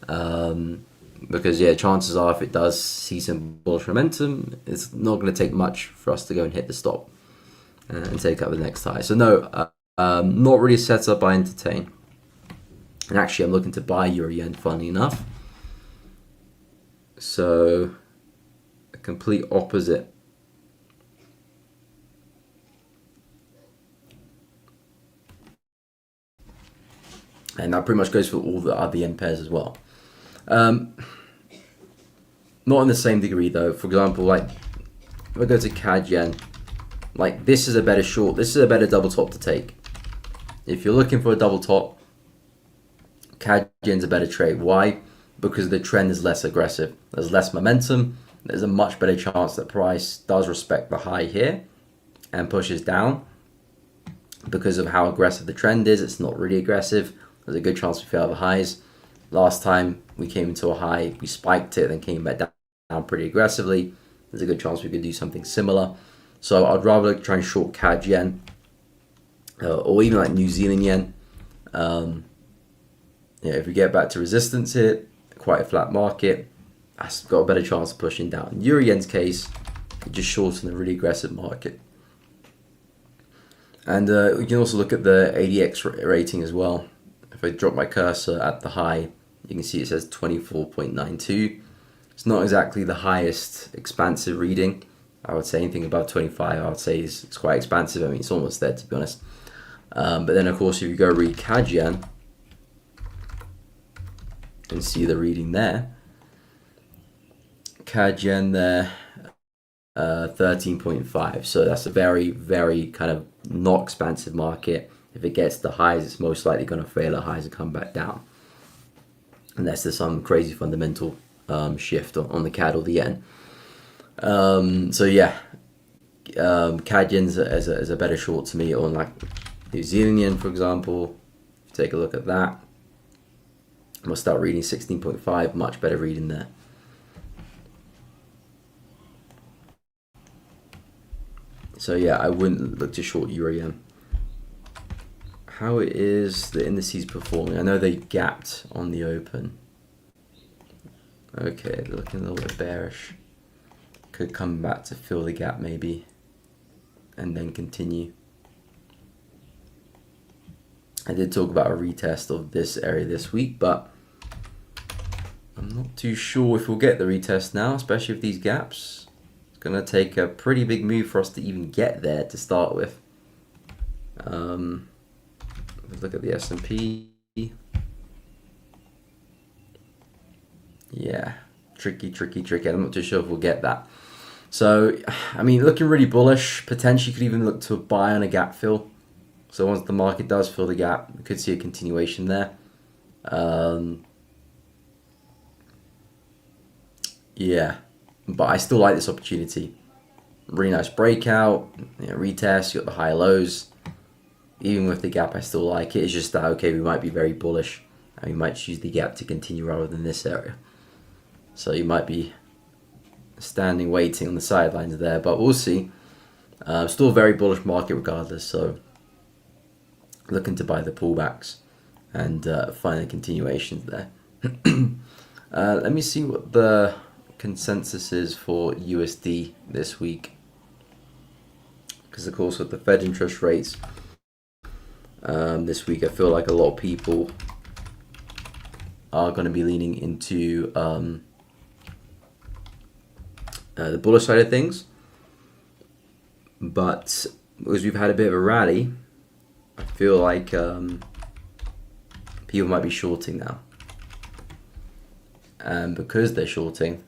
Because yeah, chances are if it does see some bullish momentum, it's not going to take much for us to go and hit the stop and take up the next high. So no, not really a setup I entertain. And actually, I'm looking to buy Euro Yen, funny enough. So a complete opposite. And that pretty much goes for all the other yen pairs as well. Not in the same degree though. For example, like if I go to CAD yen, like this is a better short. This is a better double top to take. If you're looking for a double top, CAD yen's a better trade. Why? Because the trend is less aggressive. There's less momentum. There's a much better chance that price does respect the high here and pushes down. Because of how aggressive the trend is, it's not really aggressive. There's a good chance we fail the highs. Last time we came into a high, we spiked it, then came back down pretty aggressively. There's a good chance we could do something similar. So I'd rather try and short CAD yen, or even like New Zealand yen. Yeah, if we get back to resistance here, quite a flat market, that's got a better chance of pushing down. Euro yen's case, just shorten a really aggressive market. And we can also look at the ADX rating as well. If I drop my cursor at the high, you can see it says 24.92. It's not exactly the highest expansive reading. I would say anything above 25, I would say it's quite expansive. I mean, it's almost there, to be honest. But then, of course, if you go read CAD yen and see the reading there, CAD yen there, 13.5. So that's a very, very kind of not expansive market. If it gets the highs, it's most likely going to fail at highs and come back down, unless there's some crazy fundamental shift on the CAD or the yen. So yeah, CAD yen is a better short to me. On like New Zealand yen, for example, take a look at that. I'm gonna start reading 16.5, much better reading there. So yeah, I wouldn't look to short Euro yen. How is the indices performing? I know they gapped on the open. Okay, they're looking a little bit bearish. Could come back to fill the gap maybe, and then continue. I did talk about a retest of this area this week, but I'm not too sure if we'll get the retest now, especially with these gaps. It's going to take a pretty big move for us to even get there to start with. Let's look at the S&P. Yeah, tricky. I'm not too sure if we'll get that. So, I mean, looking really bullish. Potentially could even look to buy on a gap fill. So once the market does fill the gap, we could see a continuation there. Yeah, but I still like this opportunity. Really nice breakout, retest, you got the high lows. Even with the gap, I still like it. It's just that, okay, we might be very bullish and we might choose the gap to continue rather than this area. So you might be standing waiting on the sidelines there, but we'll see. Still a very bullish market regardless, so looking to buy the pullbacks and find the continuations there. Let me see what the consensus is for USD this week, because of course with the Fed interest rates this week, I feel like a lot of people are going to be leaning into the bullish side of things, but because we've had a bit of a rally, I feel like people might be shorting now, and because they're shorting,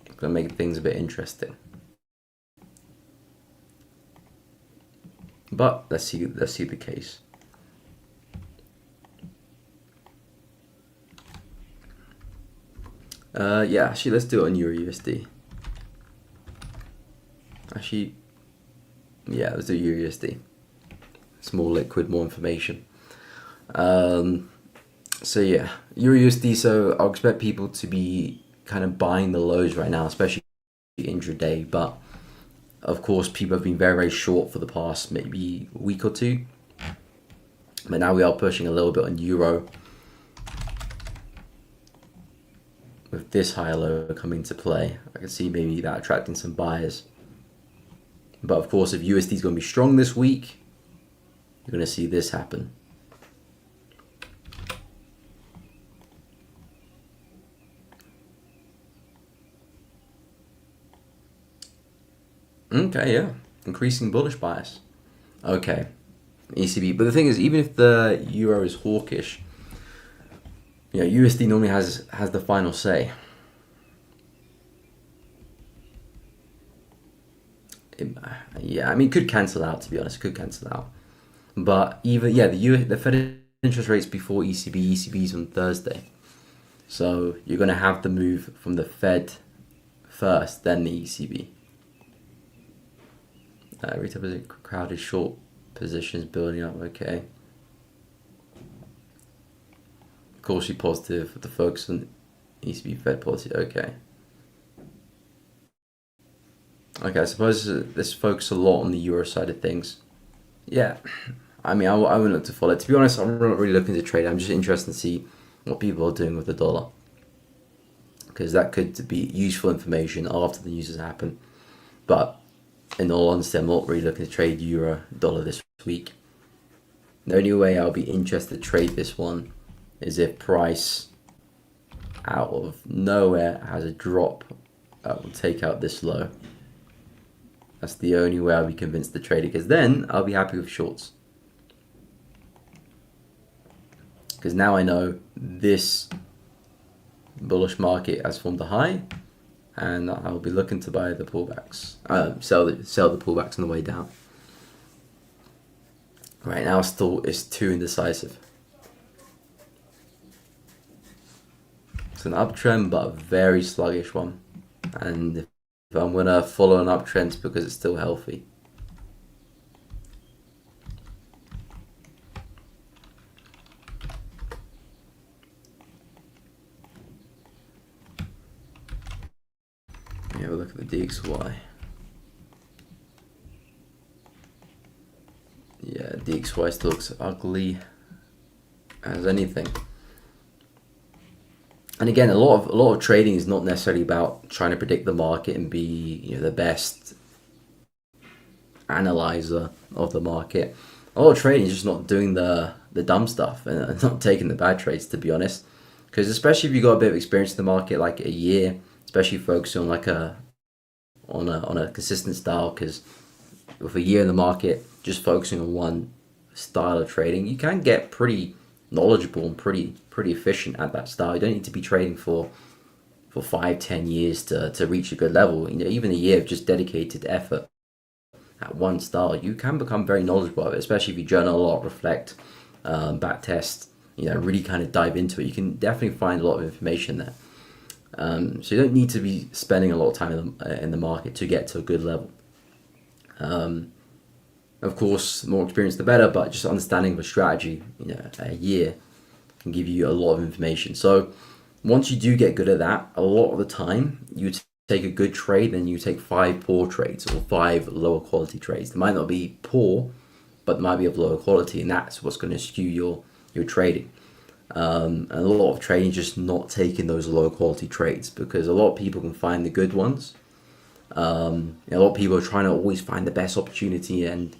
it's going to make things a bit interesting. But let's see the case. Yeah, actually, let's do it on Euro USD. Actually, yeah, let's do Euro USD. It's more liquid, more information. So yeah, Euro USD. So I'll expect people to be kind of buying the lows right now, especially intraday. But of course, people have been very, very short for the past maybe week or two. But now we are pushing a little bit on Euro. With this higher low coming to play, I can see maybe that attracting some buyers. But of course, if USD is going to be strong this week, you're going to see this happen. Okay, yeah. Increasing bullish bias. Okay. ECB. But the thing is, even if the euro is hawkish, you know, USD normally has the final say. Yeah, I mean, it could cancel out, to be honest. It could cancel out. But even, yeah, the Fed interest rates before ECB's on Thursday. So you're going to have the move from the Fed first, then the ECB. Retail crowded short positions building up, okay. Cautiously positive with the focus on ECB Fed policy, okay. Okay, I suppose let's focus a lot on the euro side of things. Yeah, I mean, I wouldn't look to follow it. To be honest, I'm not really looking to trade. I'm just interested to see what people are doing with the dollar. Because that could be useful information after the news has happened. But in all honesty, I'm not really looking to trade euro dollar this week. The only way I'll be interested to trade this one is if price out of nowhere has a drop that will take out this low. That's the only way I'll be convinced to trade it, because then I'll be happy with shorts. Because now I know this bullish market has formed a high, and I'll be looking to buy the pullbacks, sell the pullbacks on the way down. Right now, still it's too indecisive. It's an uptrend, but a very sluggish one, and if I'm gonna follow an uptrend, it's because it's still healthy. Have a look at the DXY. Yeah, DXY still looks ugly as anything. And again, a lot of trading is not necessarily about trying to predict the market and be, you know, the best analyzer of the market. A lot of trading is just not doing the dumb stuff and not taking the bad trades, to be honest. Because especially if you got a bit of experience in the market, like a year, especially focusing on like on a consistent style, because with a year in the market, just focusing on one style of trading, you can get pretty knowledgeable and pretty efficient at that style. You don't need to be trading for 5-10 years to reach a good level. You know, even a year of just dedicated effort at one style, you can become very knowledgeable of it, especially if you journal a lot, reflect, back test, you know, really kind of dive into it. You can definitely find a lot of information there. So you don't need to be spending a lot of time in the market to get to a good level. Of course, the more experience the better, but just understanding of a strategy, you know, a year can give you a lot of information. So once you do get good at that, a lot of the time you take a good trade, then you take 5 poor trades or 5 lower quality trades. They might not be poor, but they might be of lower quality, and that's what's going to skew your trading. And a lot of trading just not taking those low quality trades, because a lot of people can find the good ones. A lot of people are trying to always find the best opportunity and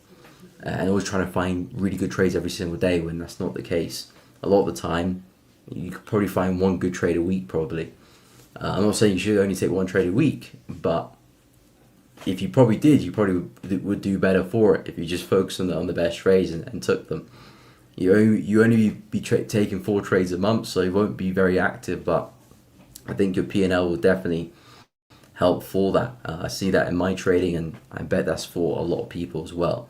always trying to find really good trades every single day, when that's not the case. A lot of the time, you could probably find one good trade a week, probably. I'm not saying you should only take one trade a week, but if you probably did, you probably would do better for it if you just focused on the best trades and took them. You only be taking 4 trades a month, so you won't be very active, but I think your P&L will definitely help for that. I see that in my trading, and I bet that's for a lot of people as well.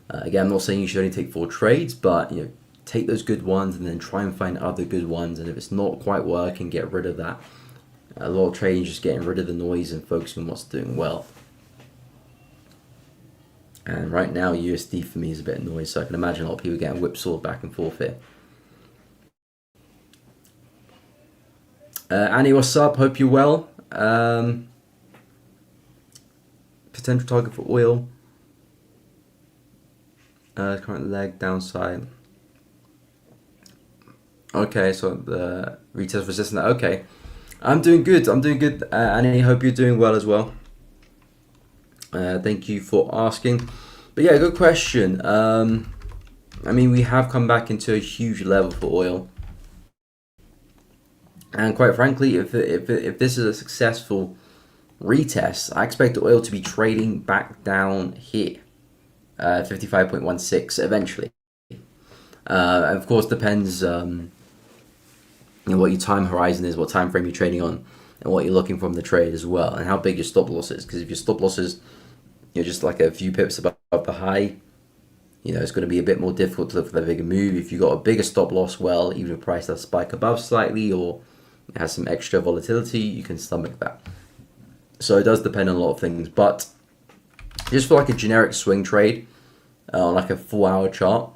Again, I'm not saying you should only take 4 trades, but you know, take those good ones and then try and find other good ones. And if it's not quite working, get rid of that. A lot of trading just getting rid of the noise and focusing on what's doing well. And right now, USD for me is a bit of noise, so I can imagine a lot of people getting whipsawed back and forth here. Annie, what's up? Hope you're well. Potential target for oil. Current leg downside. Okay, so the retest resistant. Okay, I'm doing good. Annie, hope you're doing well as well. Thank you for asking. But yeah, good question. I mean, we have come back into a huge level for oil. And quite frankly, if this is a successful retest, I expect oil to be trading back down here, 55.16 eventually. And of course, depends what your time horizon is, what time frame you're trading on, and what you're looking from the trade as well, and how big your stop loss is. Because if your stop loss is just like a few pips above the high, it's going to be a bit more difficult to look for the bigger move. If you've got a bigger stop loss, well, even if price does spike above slightly or it has some extra volatility, you can stomach that. So it does depend on a lot of things. But just for like a generic swing trade on like a 4-hour chart,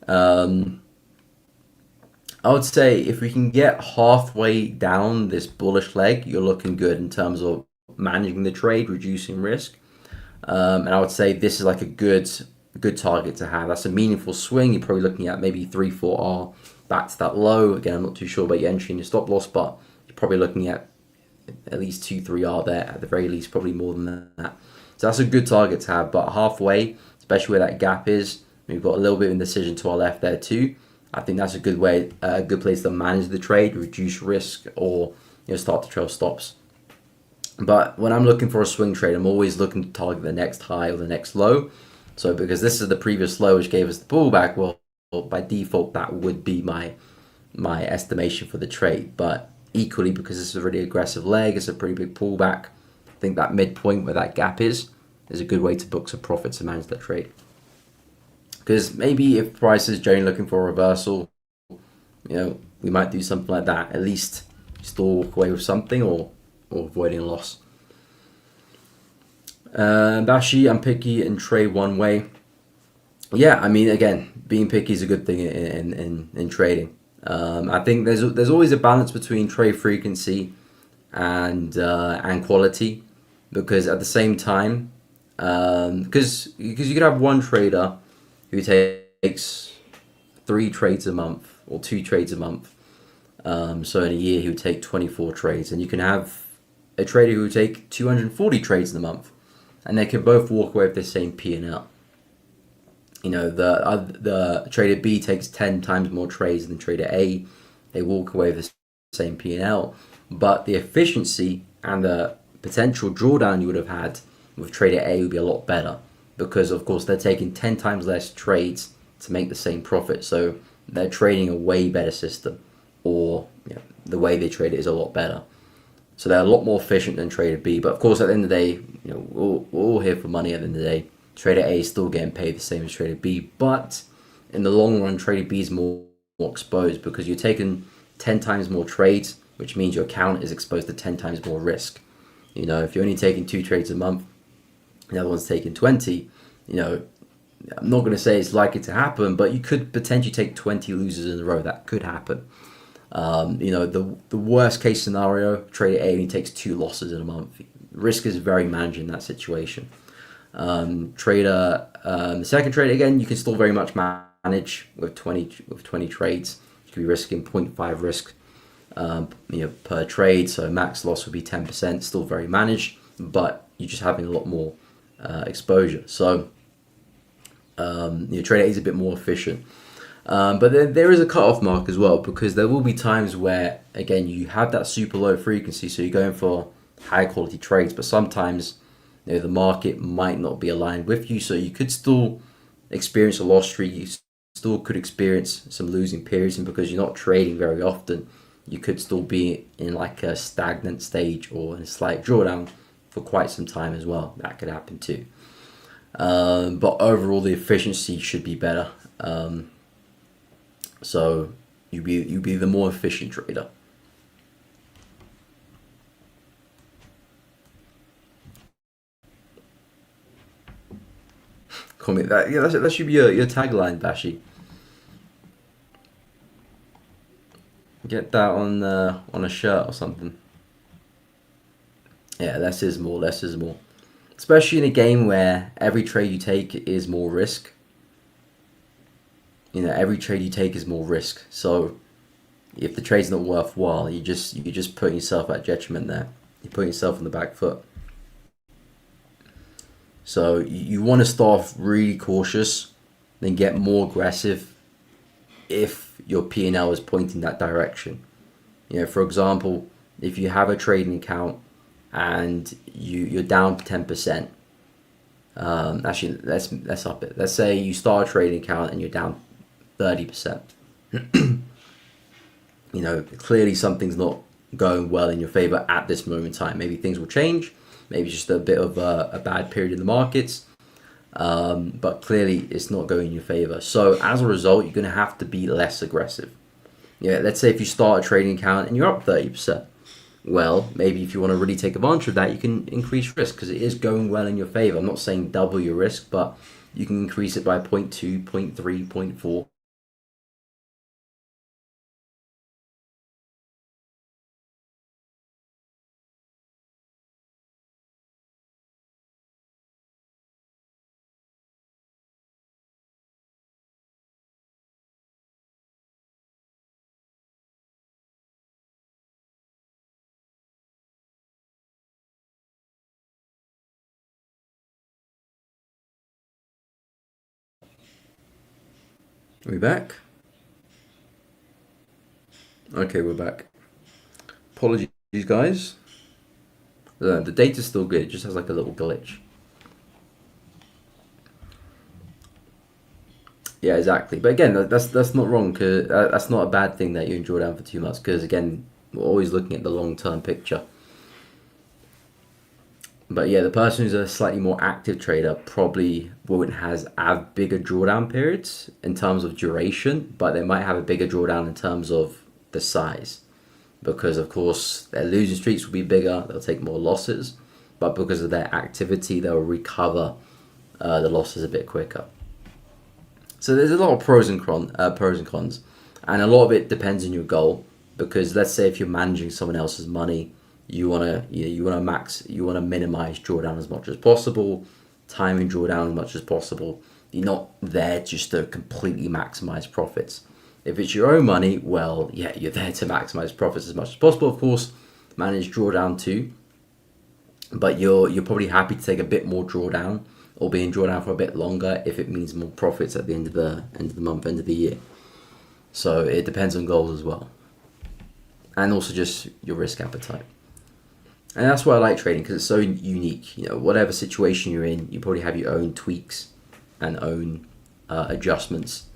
I would say if we can get halfway down this bullish leg, you're looking good in terms of managing the trade, reducing risk. And I would say this is like a good target to have. That's a meaningful swing. You're probably looking at maybe 3-4R back to that low. Again, I'm not too sure about your entry and your stop loss, but you're probably looking at least 2-3R there at the very least, probably more than that. So that's a good target to have. But halfway, especially where that gap is, we've got a little bit of indecision to our left there too. I think that's a good place to manage the trade, reduce risk, or start to trail stops. But when I'm looking for a swing trade, I'm always looking to target the next high or the next low. So because this is the previous low which gave us the pullback, well, by default that would be my estimation for the trade. But equally, because this is a really aggressive leg, it's a pretty big pullback, I think that midpoint where that gap is a good way to book some profits and manage that trade. Because maybe if price is generally looking for a reversal, we might do something like that. At least still walk away with something or avoiding a loss. Bashi, I'm picky and trade one way. Yeah, I mean, again, being picky is a good thing in trading. I think there's always a balance between trade frequency and quality, because at the same time, because you could have one trader who takes 3 trades a month or 2 trades a month. So in a year he would take 24 trades, and you can have a trader who would take 240 trades in a month, and they can both walk away with the same P&L. The trader B takes 10 times more trades than trader A. They walk away with the same P&L, but the efficiency and the potential drawdown you would have had with trader A would be a lot better, because of course they're taking 10 times less trades to make the same profit. So they're trading a way better system, or the way they trade it is a lot better. So they're a lot more efficient than trader B. But of course, at the end of the day, we're all here for money. At the end of the day, trader A is still getting paid the same as trader B. But in the long run, trader B is more exposed, because you're taking 10 times more trades, which means your account is exposed to 10 times more risk. If you're only taking 2 trades a month, the other one's taking 20, I'm not going to say it's likely to happen, but you could potentially take 20 losers in a row. That could happen. The worst case scenario, trader A only takes 2 losses in a month. Risk is very managed in that situation. The second trade, again, you can still very much manage with 20 trades. You could be risking 0.5 risk per trade, so max loss would be 10%. Still very managed, but you're just having a lot more exposure. So trader A is a bit more efficient. But there is a cutoff mark as well, because there will be times where, again, you have that super low frequency, so you're going for high quality trades, but sometimes the market might not be aligned with you, so you could still experience a loss streak. You still could experience some losing periods, and because you're not trading very often, you could still be in like a stagnant stage or in a slight drawdown for quite some time as well. That could happen too. But overall, the efficiency should be better. So you be the more efficient trader. comment that. Yeah, that should be your tagline, Bashi. Get that on a shirt or something. Yeah, less is more. Less is more. Especially in a game where every trade you take is more risk. You know, every trade you take is more risk. So if the trade's not worthwhile, you're just putting yourself at detriment there. You're putting yourself on the back foot. So you want to start off really cautious, then get more aggressive if your P&L is pointing that direction. You know, for example, if you have a trading account and you're down 10%, actually let's up it. Let's say you start a trading account and you're down 30%. You know, clearly something's not going well in your favor at this moment in time. Maybe things will change. Maybe it's just a bit of a bad period in the markets. But clearly it's not going in your favor. So as a result, you're going to have to be less aggressive. Yeah, let's say if you start a trading account and you're up 30%. Well, maybe if you want to really take advantage of that, you can increase risk because it is going well in your favor. I'm not saying double your risk, but you can increase it by 0.2, 0.3, 0.4. Are we back? Okay, we're back. Apologies, guys. The data's still good. It just has like a little glitch. Yeah, exactly. But again, that's not wrong. Cause that's not a bad thing that you draw down for 2 months. Because again, we're always looking at the long-term picture. But yeah, the person who's a slightly more active trader probably won't have bigger drawdown periods in terms of duration, but they might have a bigger drawdown in terms of the size. Because of course their losing streaks will be bigger, they'll take more losses, but because of their activity, they'll recover the losses a bit quicker. So there's a lot of pros and cons, and a lot of it depends on your goal. Because let's say if you're managing someone else's money, you wanna minimize drawdown as much as possible, timing drawdown as much as possible. You're not there just to completely maximize profits. If it's your own money, well, yeah, you're there to maximize profits as much as possible. Of course, manage drawdown too, but you're probably happy to take a bit more drawdown or be in drawdown for a bit longer if it means more profits at the end of the month, end of the year. So it depends on goals as well, and also just your risk appetite. And that's why I like trading, because it's so unique. You know, whatever situation you're in, you probably have your own tweaks and own adjustments,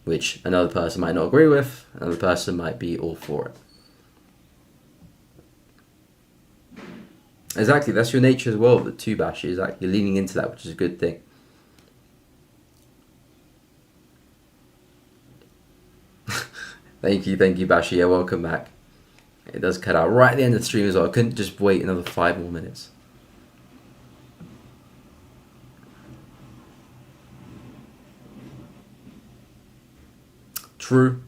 which another person might not agree with, another person might be all for it. Exactly, that's your nature as well, the two bash is like you're leaning into that, which is a good thing. Thank you, Bashi. Yeah, welcome back. It does cut out right at the end of the stream as well. I couldn't just wait another 5 more minutes. True.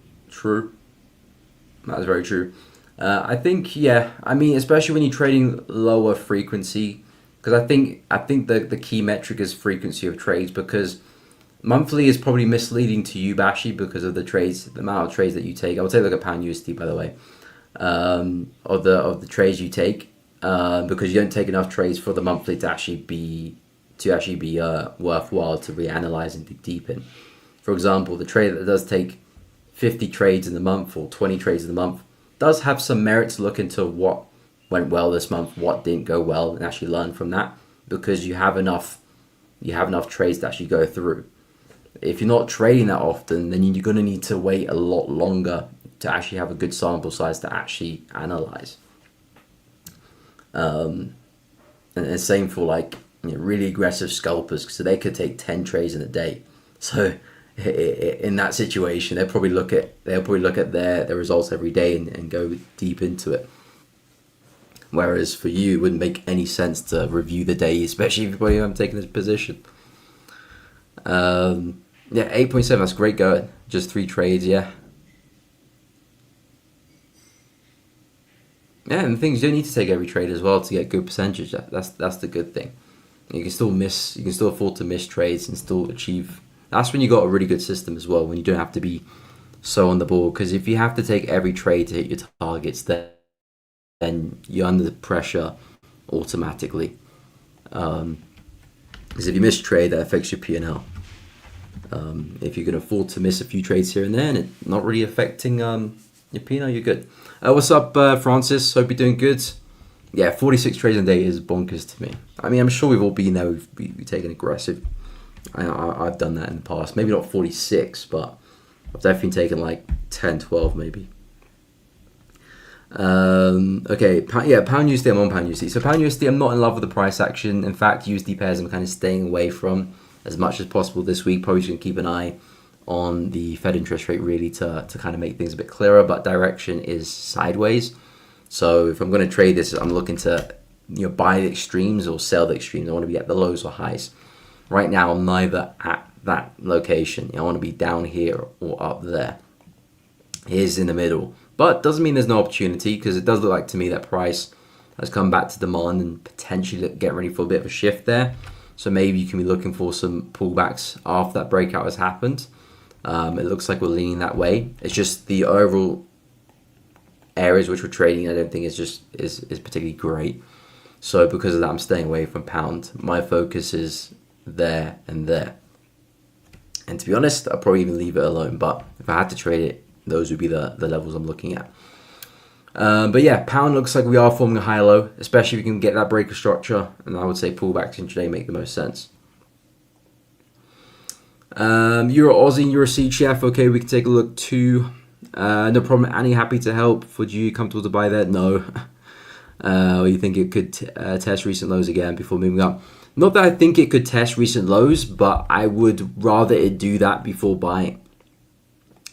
That's very true. I think, yeah, I mean, especially when you're trading lower frequency, because I think the key metric is frequency of trades, because monthly is probably misleading to you, Bashi, because of the amount of trades that you take. I would take a look at pound USD, by the way, of the trades you take, because you don't take enough trades for the monthly to actually be worthwhile to reanalyze and dig deep in. For example, the trader that does take 50 trades in the month or 20 trades in the month does have some merit to look into what went well this month, what didn't go well, and actually learn from that, because you have enough trades to actually go through. If you're not trading that often, then you're going to need to wait a lot longer to actually have a good sample size to actually analyze. And same for like, you know, really aggressive scalpers, so they could take 10 trades in a day. So in that situation, they'll probably look at their results every day and go deep into it. Whereas for you, it wouldn't make any sense to review the day, especially if you haven't taken this position. Yeah, 8.7, that's great going. Just 3 trades, yeah. Yeah, and the thing is, you don't need to take every trade as well to get good percentage. That's the good thing. You can still afford to miss trades and still achieve. That's when you got a really good system as well, when you don't have to be so on the ball. Because if you have to take every trade to hit your targets, then you're under the pressure automatically. Because if you miss a trade, that affects your P&L. If you can afford to miss a few trades here and there, and it's not really affecting your P&L, you're good. What's up, Francis? Hope you're doing good. Yeah, 46 trades a day is bonkers to me. I mean, I'm sure we've all been there. We've taken aggressive. I've done that in the past. Maybe not 46, but I've definitely taken like 10, 12 maybe. Okay, pound USD, I'm on pound USD. So pound USD, I'm not in love with the price action. In fact, USD pairs I'm kind of staying away from as much as possible this week. Probably just going to keep an eye on the Fed interest rate really to kind of make things a bit clearer, but direction is sideways. So if I'm going to trade this, I'm looking to buy the extremes or sell the extremes. I want to be at the lows or highs. Right now, I'm neither at that location. I want to be down here or up there. Here's in the middle. But doesn't mean there's no opportunity, because it does look like to me that price has come back to demand and potentially get ready for a bit of a shift there. So maybe you can be looking for some pullbacks after that breakout has happened. It looks like we're leaning that way. It's just the overall areas which we're trading, I don't think is particularly great. So because of that, I'm staying away from pound. My focus is there and there. And to be honest, I'll probably even leave it alone. But if I had to trade it, those would be the levels I'm looking at. But yeah, pound looks like we are forming a high low, especially if we can get that breaker structure. And I would say pullbacks intraday make the most sense. Euro Aussie, Euro CHF. Okay, we can take a look too. No problem. Annie, happy to help. Would you comfortable to buy that? No. You think it could test recent lows again before moving up? Not that I think it could test recent lows, but I would rather it do that before buying,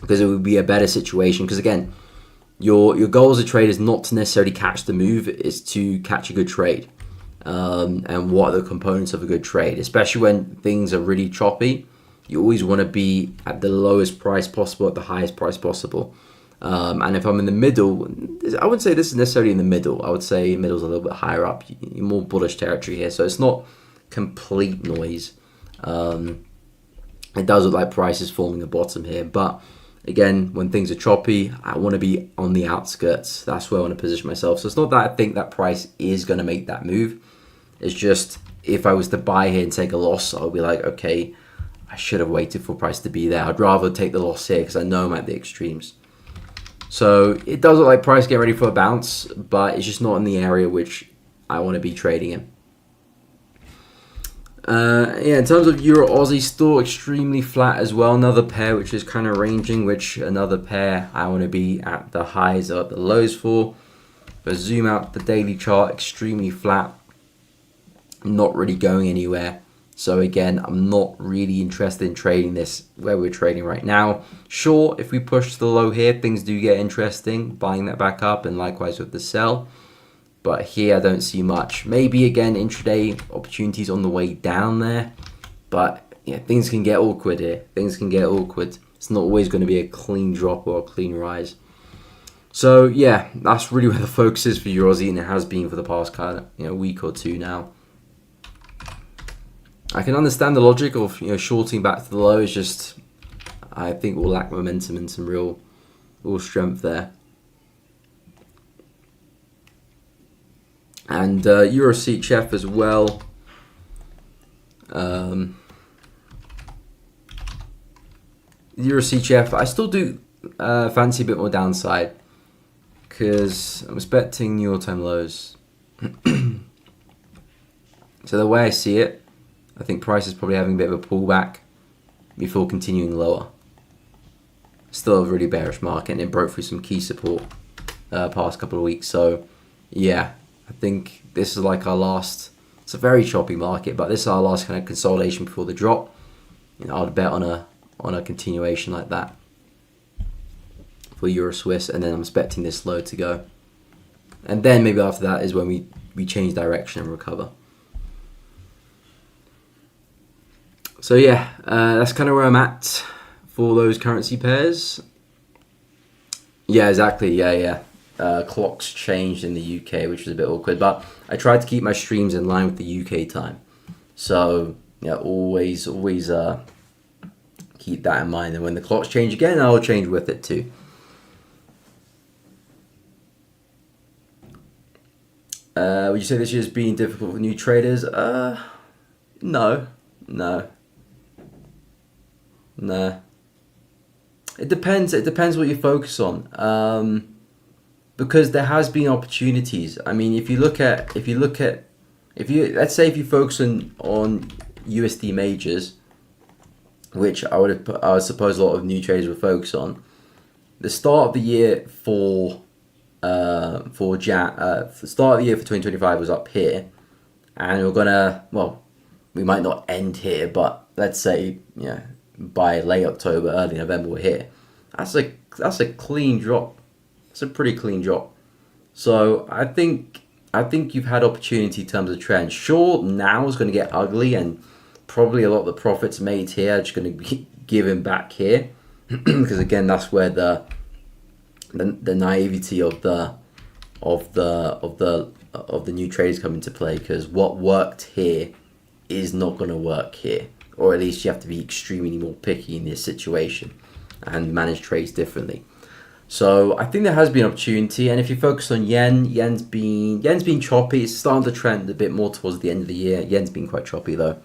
because it would be a better situation. Because again, your goal as a trader is not to necessarily catch the move, it's to catch a good trade. And what are the components of a good trade, especially when things are really choppy. You always want to be at the lowest price possible, at the highest price possible. And if I'm in the middle, I wouldn't say this is necessarily in the middle. I would say middle's a little bit higher up. You're more bullish territory here, so it's not complete noise. It does look like price is forming a bottom here, but again, when things are choppy, I want to be on the outskirts. That's where I want to position myself. So it's not that I think that price is going to make that move. It's just if I was to buy here and take a loss, I'll be like, okay, I should have waited for price to be there. I'd rather take the loss here because I know I'm at the extremes. So it does look like price getting ready for a bounce, but it's just not in the area which I want to be trading in. Yeah, in terms of Euro Aussie, still extremely flat as well. Another pair which is kind of ranging, which another pair I want to be at the highs or at the lows for. But zoom out the daily chart, extremely flat, not really going anywhere. So again, I'm not really interested in trading this where we're trading right now. Sure, if we push to the low here, things do get interesting, buying that back up, and likewise with the sell. But here I don't see much. Maybe again intraday opportunities on the way down there. But yeah, things can get awkward here. Things can get awkward. It's not always going to be a clean drop or a clean rise. So yeah, that's really where the focus is for Euro Aussie, and it has been for the past kind of week or two now. I can understand the logic of shorting back to the low. It's just I think we'll lack momentum and some real strength there. And Euro CHF as well. Euro CHF, I still do fancy a bit more downside because I'm expecting New all-time lows. So the way I see it, I think price is probably having a bit of a pullback before continuing lower. Still a really bearish market, and it broke through some key support past couple of weeks. So yeah, I think this is like our last. It's a very choppy market, but this is our last kind of consolidation before the drop. I'd bet on a continuation like that for Euro Swiss, and then I'm expecting this low to go, and then maybe after that is when we change direction and recover. So yeah, that's kind of where I'm at for those currency pairs. Yeah, exactly. Yeah. Clocks changed in the UK, which was a bit awkward, but I tried to keep my streams in line with the UK time. So yeah, always keep that in mind. And when the clocks change again, I'll change with it too. Would you say this year's been difficult for new traders? No. It depends. It depends what you focus on. Because there has been opportunities. I mean, if you let's say if you focus on USD majors, which I suppose a lot of new traders will focus on, the start of the year for the start of the year for 2025 was up here, and we might not end here, but let's say by late October, early November we're here. That's a clean drop. It's a pretty clean drop. So I think you've had opportunity in terms of trend. Sure, now is going to get ugly, and probably a lot of the profits made here are just going to be given back here, because again, that's where the naivety of the new traders come into play. Because what worked here is not going to work here, or at least you have to be extremely more picky in this situation and manage trades differently. So I think there has been opportunity, and if you focus on yen's been choppy. It's starting to trend a bit more towards the end of the year. Yen's been quite choppy though.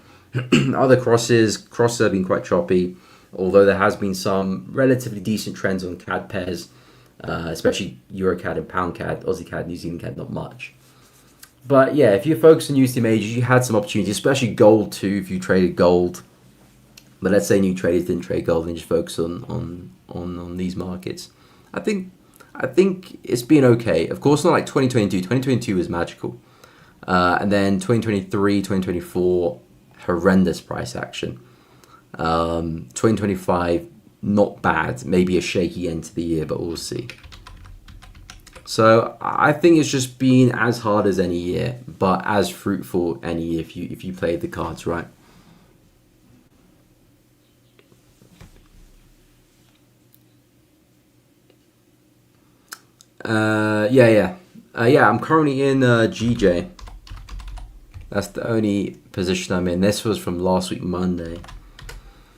Other crosses have been quite choppy, although there has been some relatively decent trends on CAD pairs, especially Euro CAD and Pound CAD, Aussie CAD, New Zealand CAD, not much. But yeah, if you focus on USD majors, you had some opportunity, especially gold too. If you traded gold, but let's say new traders didn't trade gold and just focus on these markets. I think it's been okay. Of course, not like 2022. 2022 was magical. And then 2023, 2024, horrendous price action. 2025, not bad. Maybe a shaky end to the year, but we'll see. So I think it's just been as hard as any year, but as fruitful any year if you played the cards right. I'm currently in GJ. That's the only position I'm in. This was from last week Monday.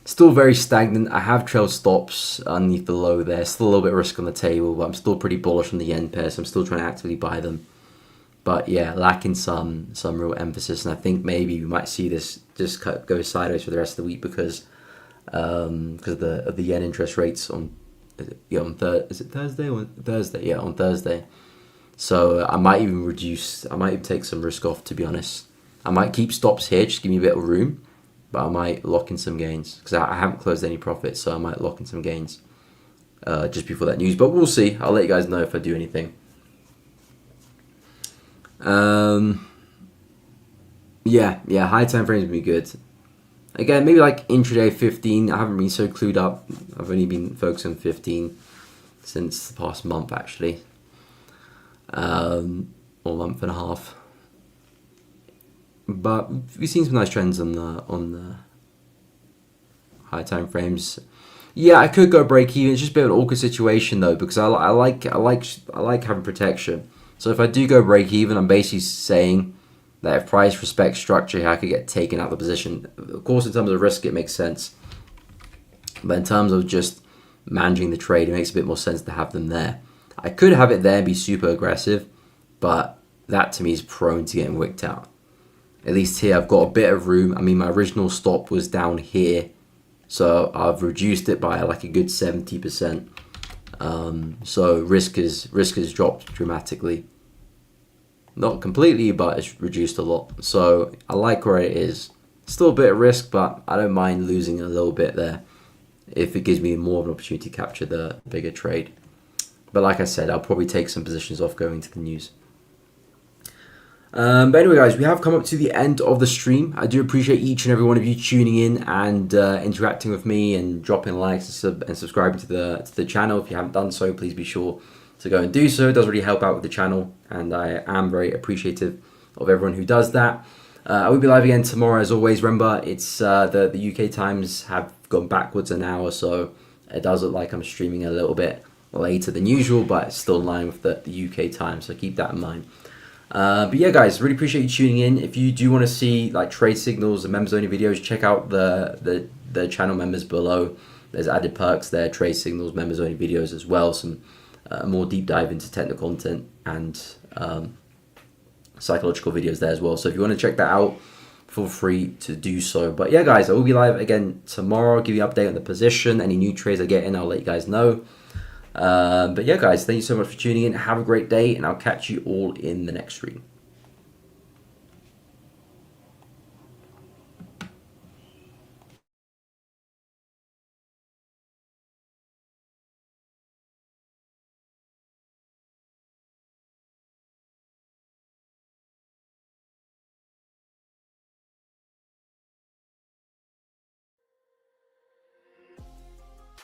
Still very stagnant. I have trailed stops underneath the low there. Still a little bit of risk on the table, but I'm still pretty bullish on the yen pair, so I'm still trying to actively buy them. But yeah, lacking some real emphasis, and I think maybe we might see this just go sideways for the rest of the week because of the yen interest rates on Thursday? Thursday, on Thursday. So I might even take some risk off, to be honest. I might keep stops here, just give me a bit of room, but I might lock in some gains because I haven't closed any profits, so I might lock in some gains just before that news. But we'll see. I'll let you guys know if I do anything. High time frames would be good. Again, maybe like intraday 15. I haven't been so clued up. I've only been focused on 15 since the past month, actually. Or month and a half. But we've seen some nice trends on the high time frames. Yeah, I could go break even. It's just a bit of an awkward situation though, because I like having protection. So if I do go break even, I'm basically saying that if price respects structure, I could get taken out of the position. Of course, in terms of risk, it makes sense. But in terms of just managing the trade, it makes a bit more sense to have them there. I could have it there and be super aggressive, but that to me is prone to getting wicked out. At least here, I've got a bit of room. I mean, my original stop was down here, so I've reduced it by like a good 70%. So risk has dropped dramatically. Not completely, but it's reduced a lot. So I like where it is. Still a bit of risk, but I don't mind losing a little bit there if it gives me more of an opportunity to capture the bigger trade. But like I said, I'll probably take some positions off going to the news. But anyway, guys, we have come up to the end of the stream. I do appreciate each and every one of you tuning in and interacting with me and dropping likes and subscribing to the channel. If you haven't done so, please be sure to go and do so. It does really help out with the channel, and I am very appreciative of everyone who does that. I will be live again tomorrow as always. Remember, it's the UK times have gone backwards an hour, so it does look like I'm streaming a little bit later than usual, but it's still in line with the UK time, so keep that in mind. But yeah, guys, really appreciate you tuning in. If you do want to see like trade signals and members only videos, check out the channel members below. There's added perks there, trade signals, members only videos as well, some more deep dive into technical content and psychological videos there as well. So if you want to check that out, feel free to do so. But yeah, guys, I will be live again tomorrow. I'll give you an update on the position. Any new trades I get in, I'll let you guys know. But yeah, guys, thank you so much for tuning in. Have a great day, and I'll catch you all in the next stream.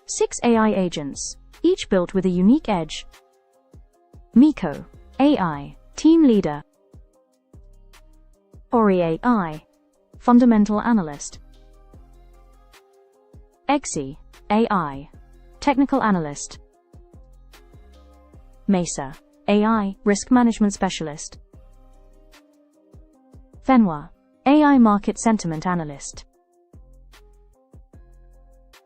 Six AI agents, each built with a unique edge. Miko, AI, Team Leader. Ori AI, Fundamental Analyst. Exi, AI, Technical Analyst. Mesa, AI, Risk Management Specialist. Fenwa, AI Market Sentiment Analyst.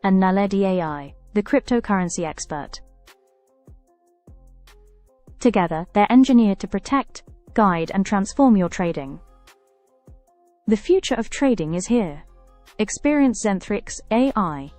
And Naledi AI, the cryptocurrency expert. Together, they're engineered to protect, guide, and transform your trading. The future of trading is here. Experience Zentrix AI.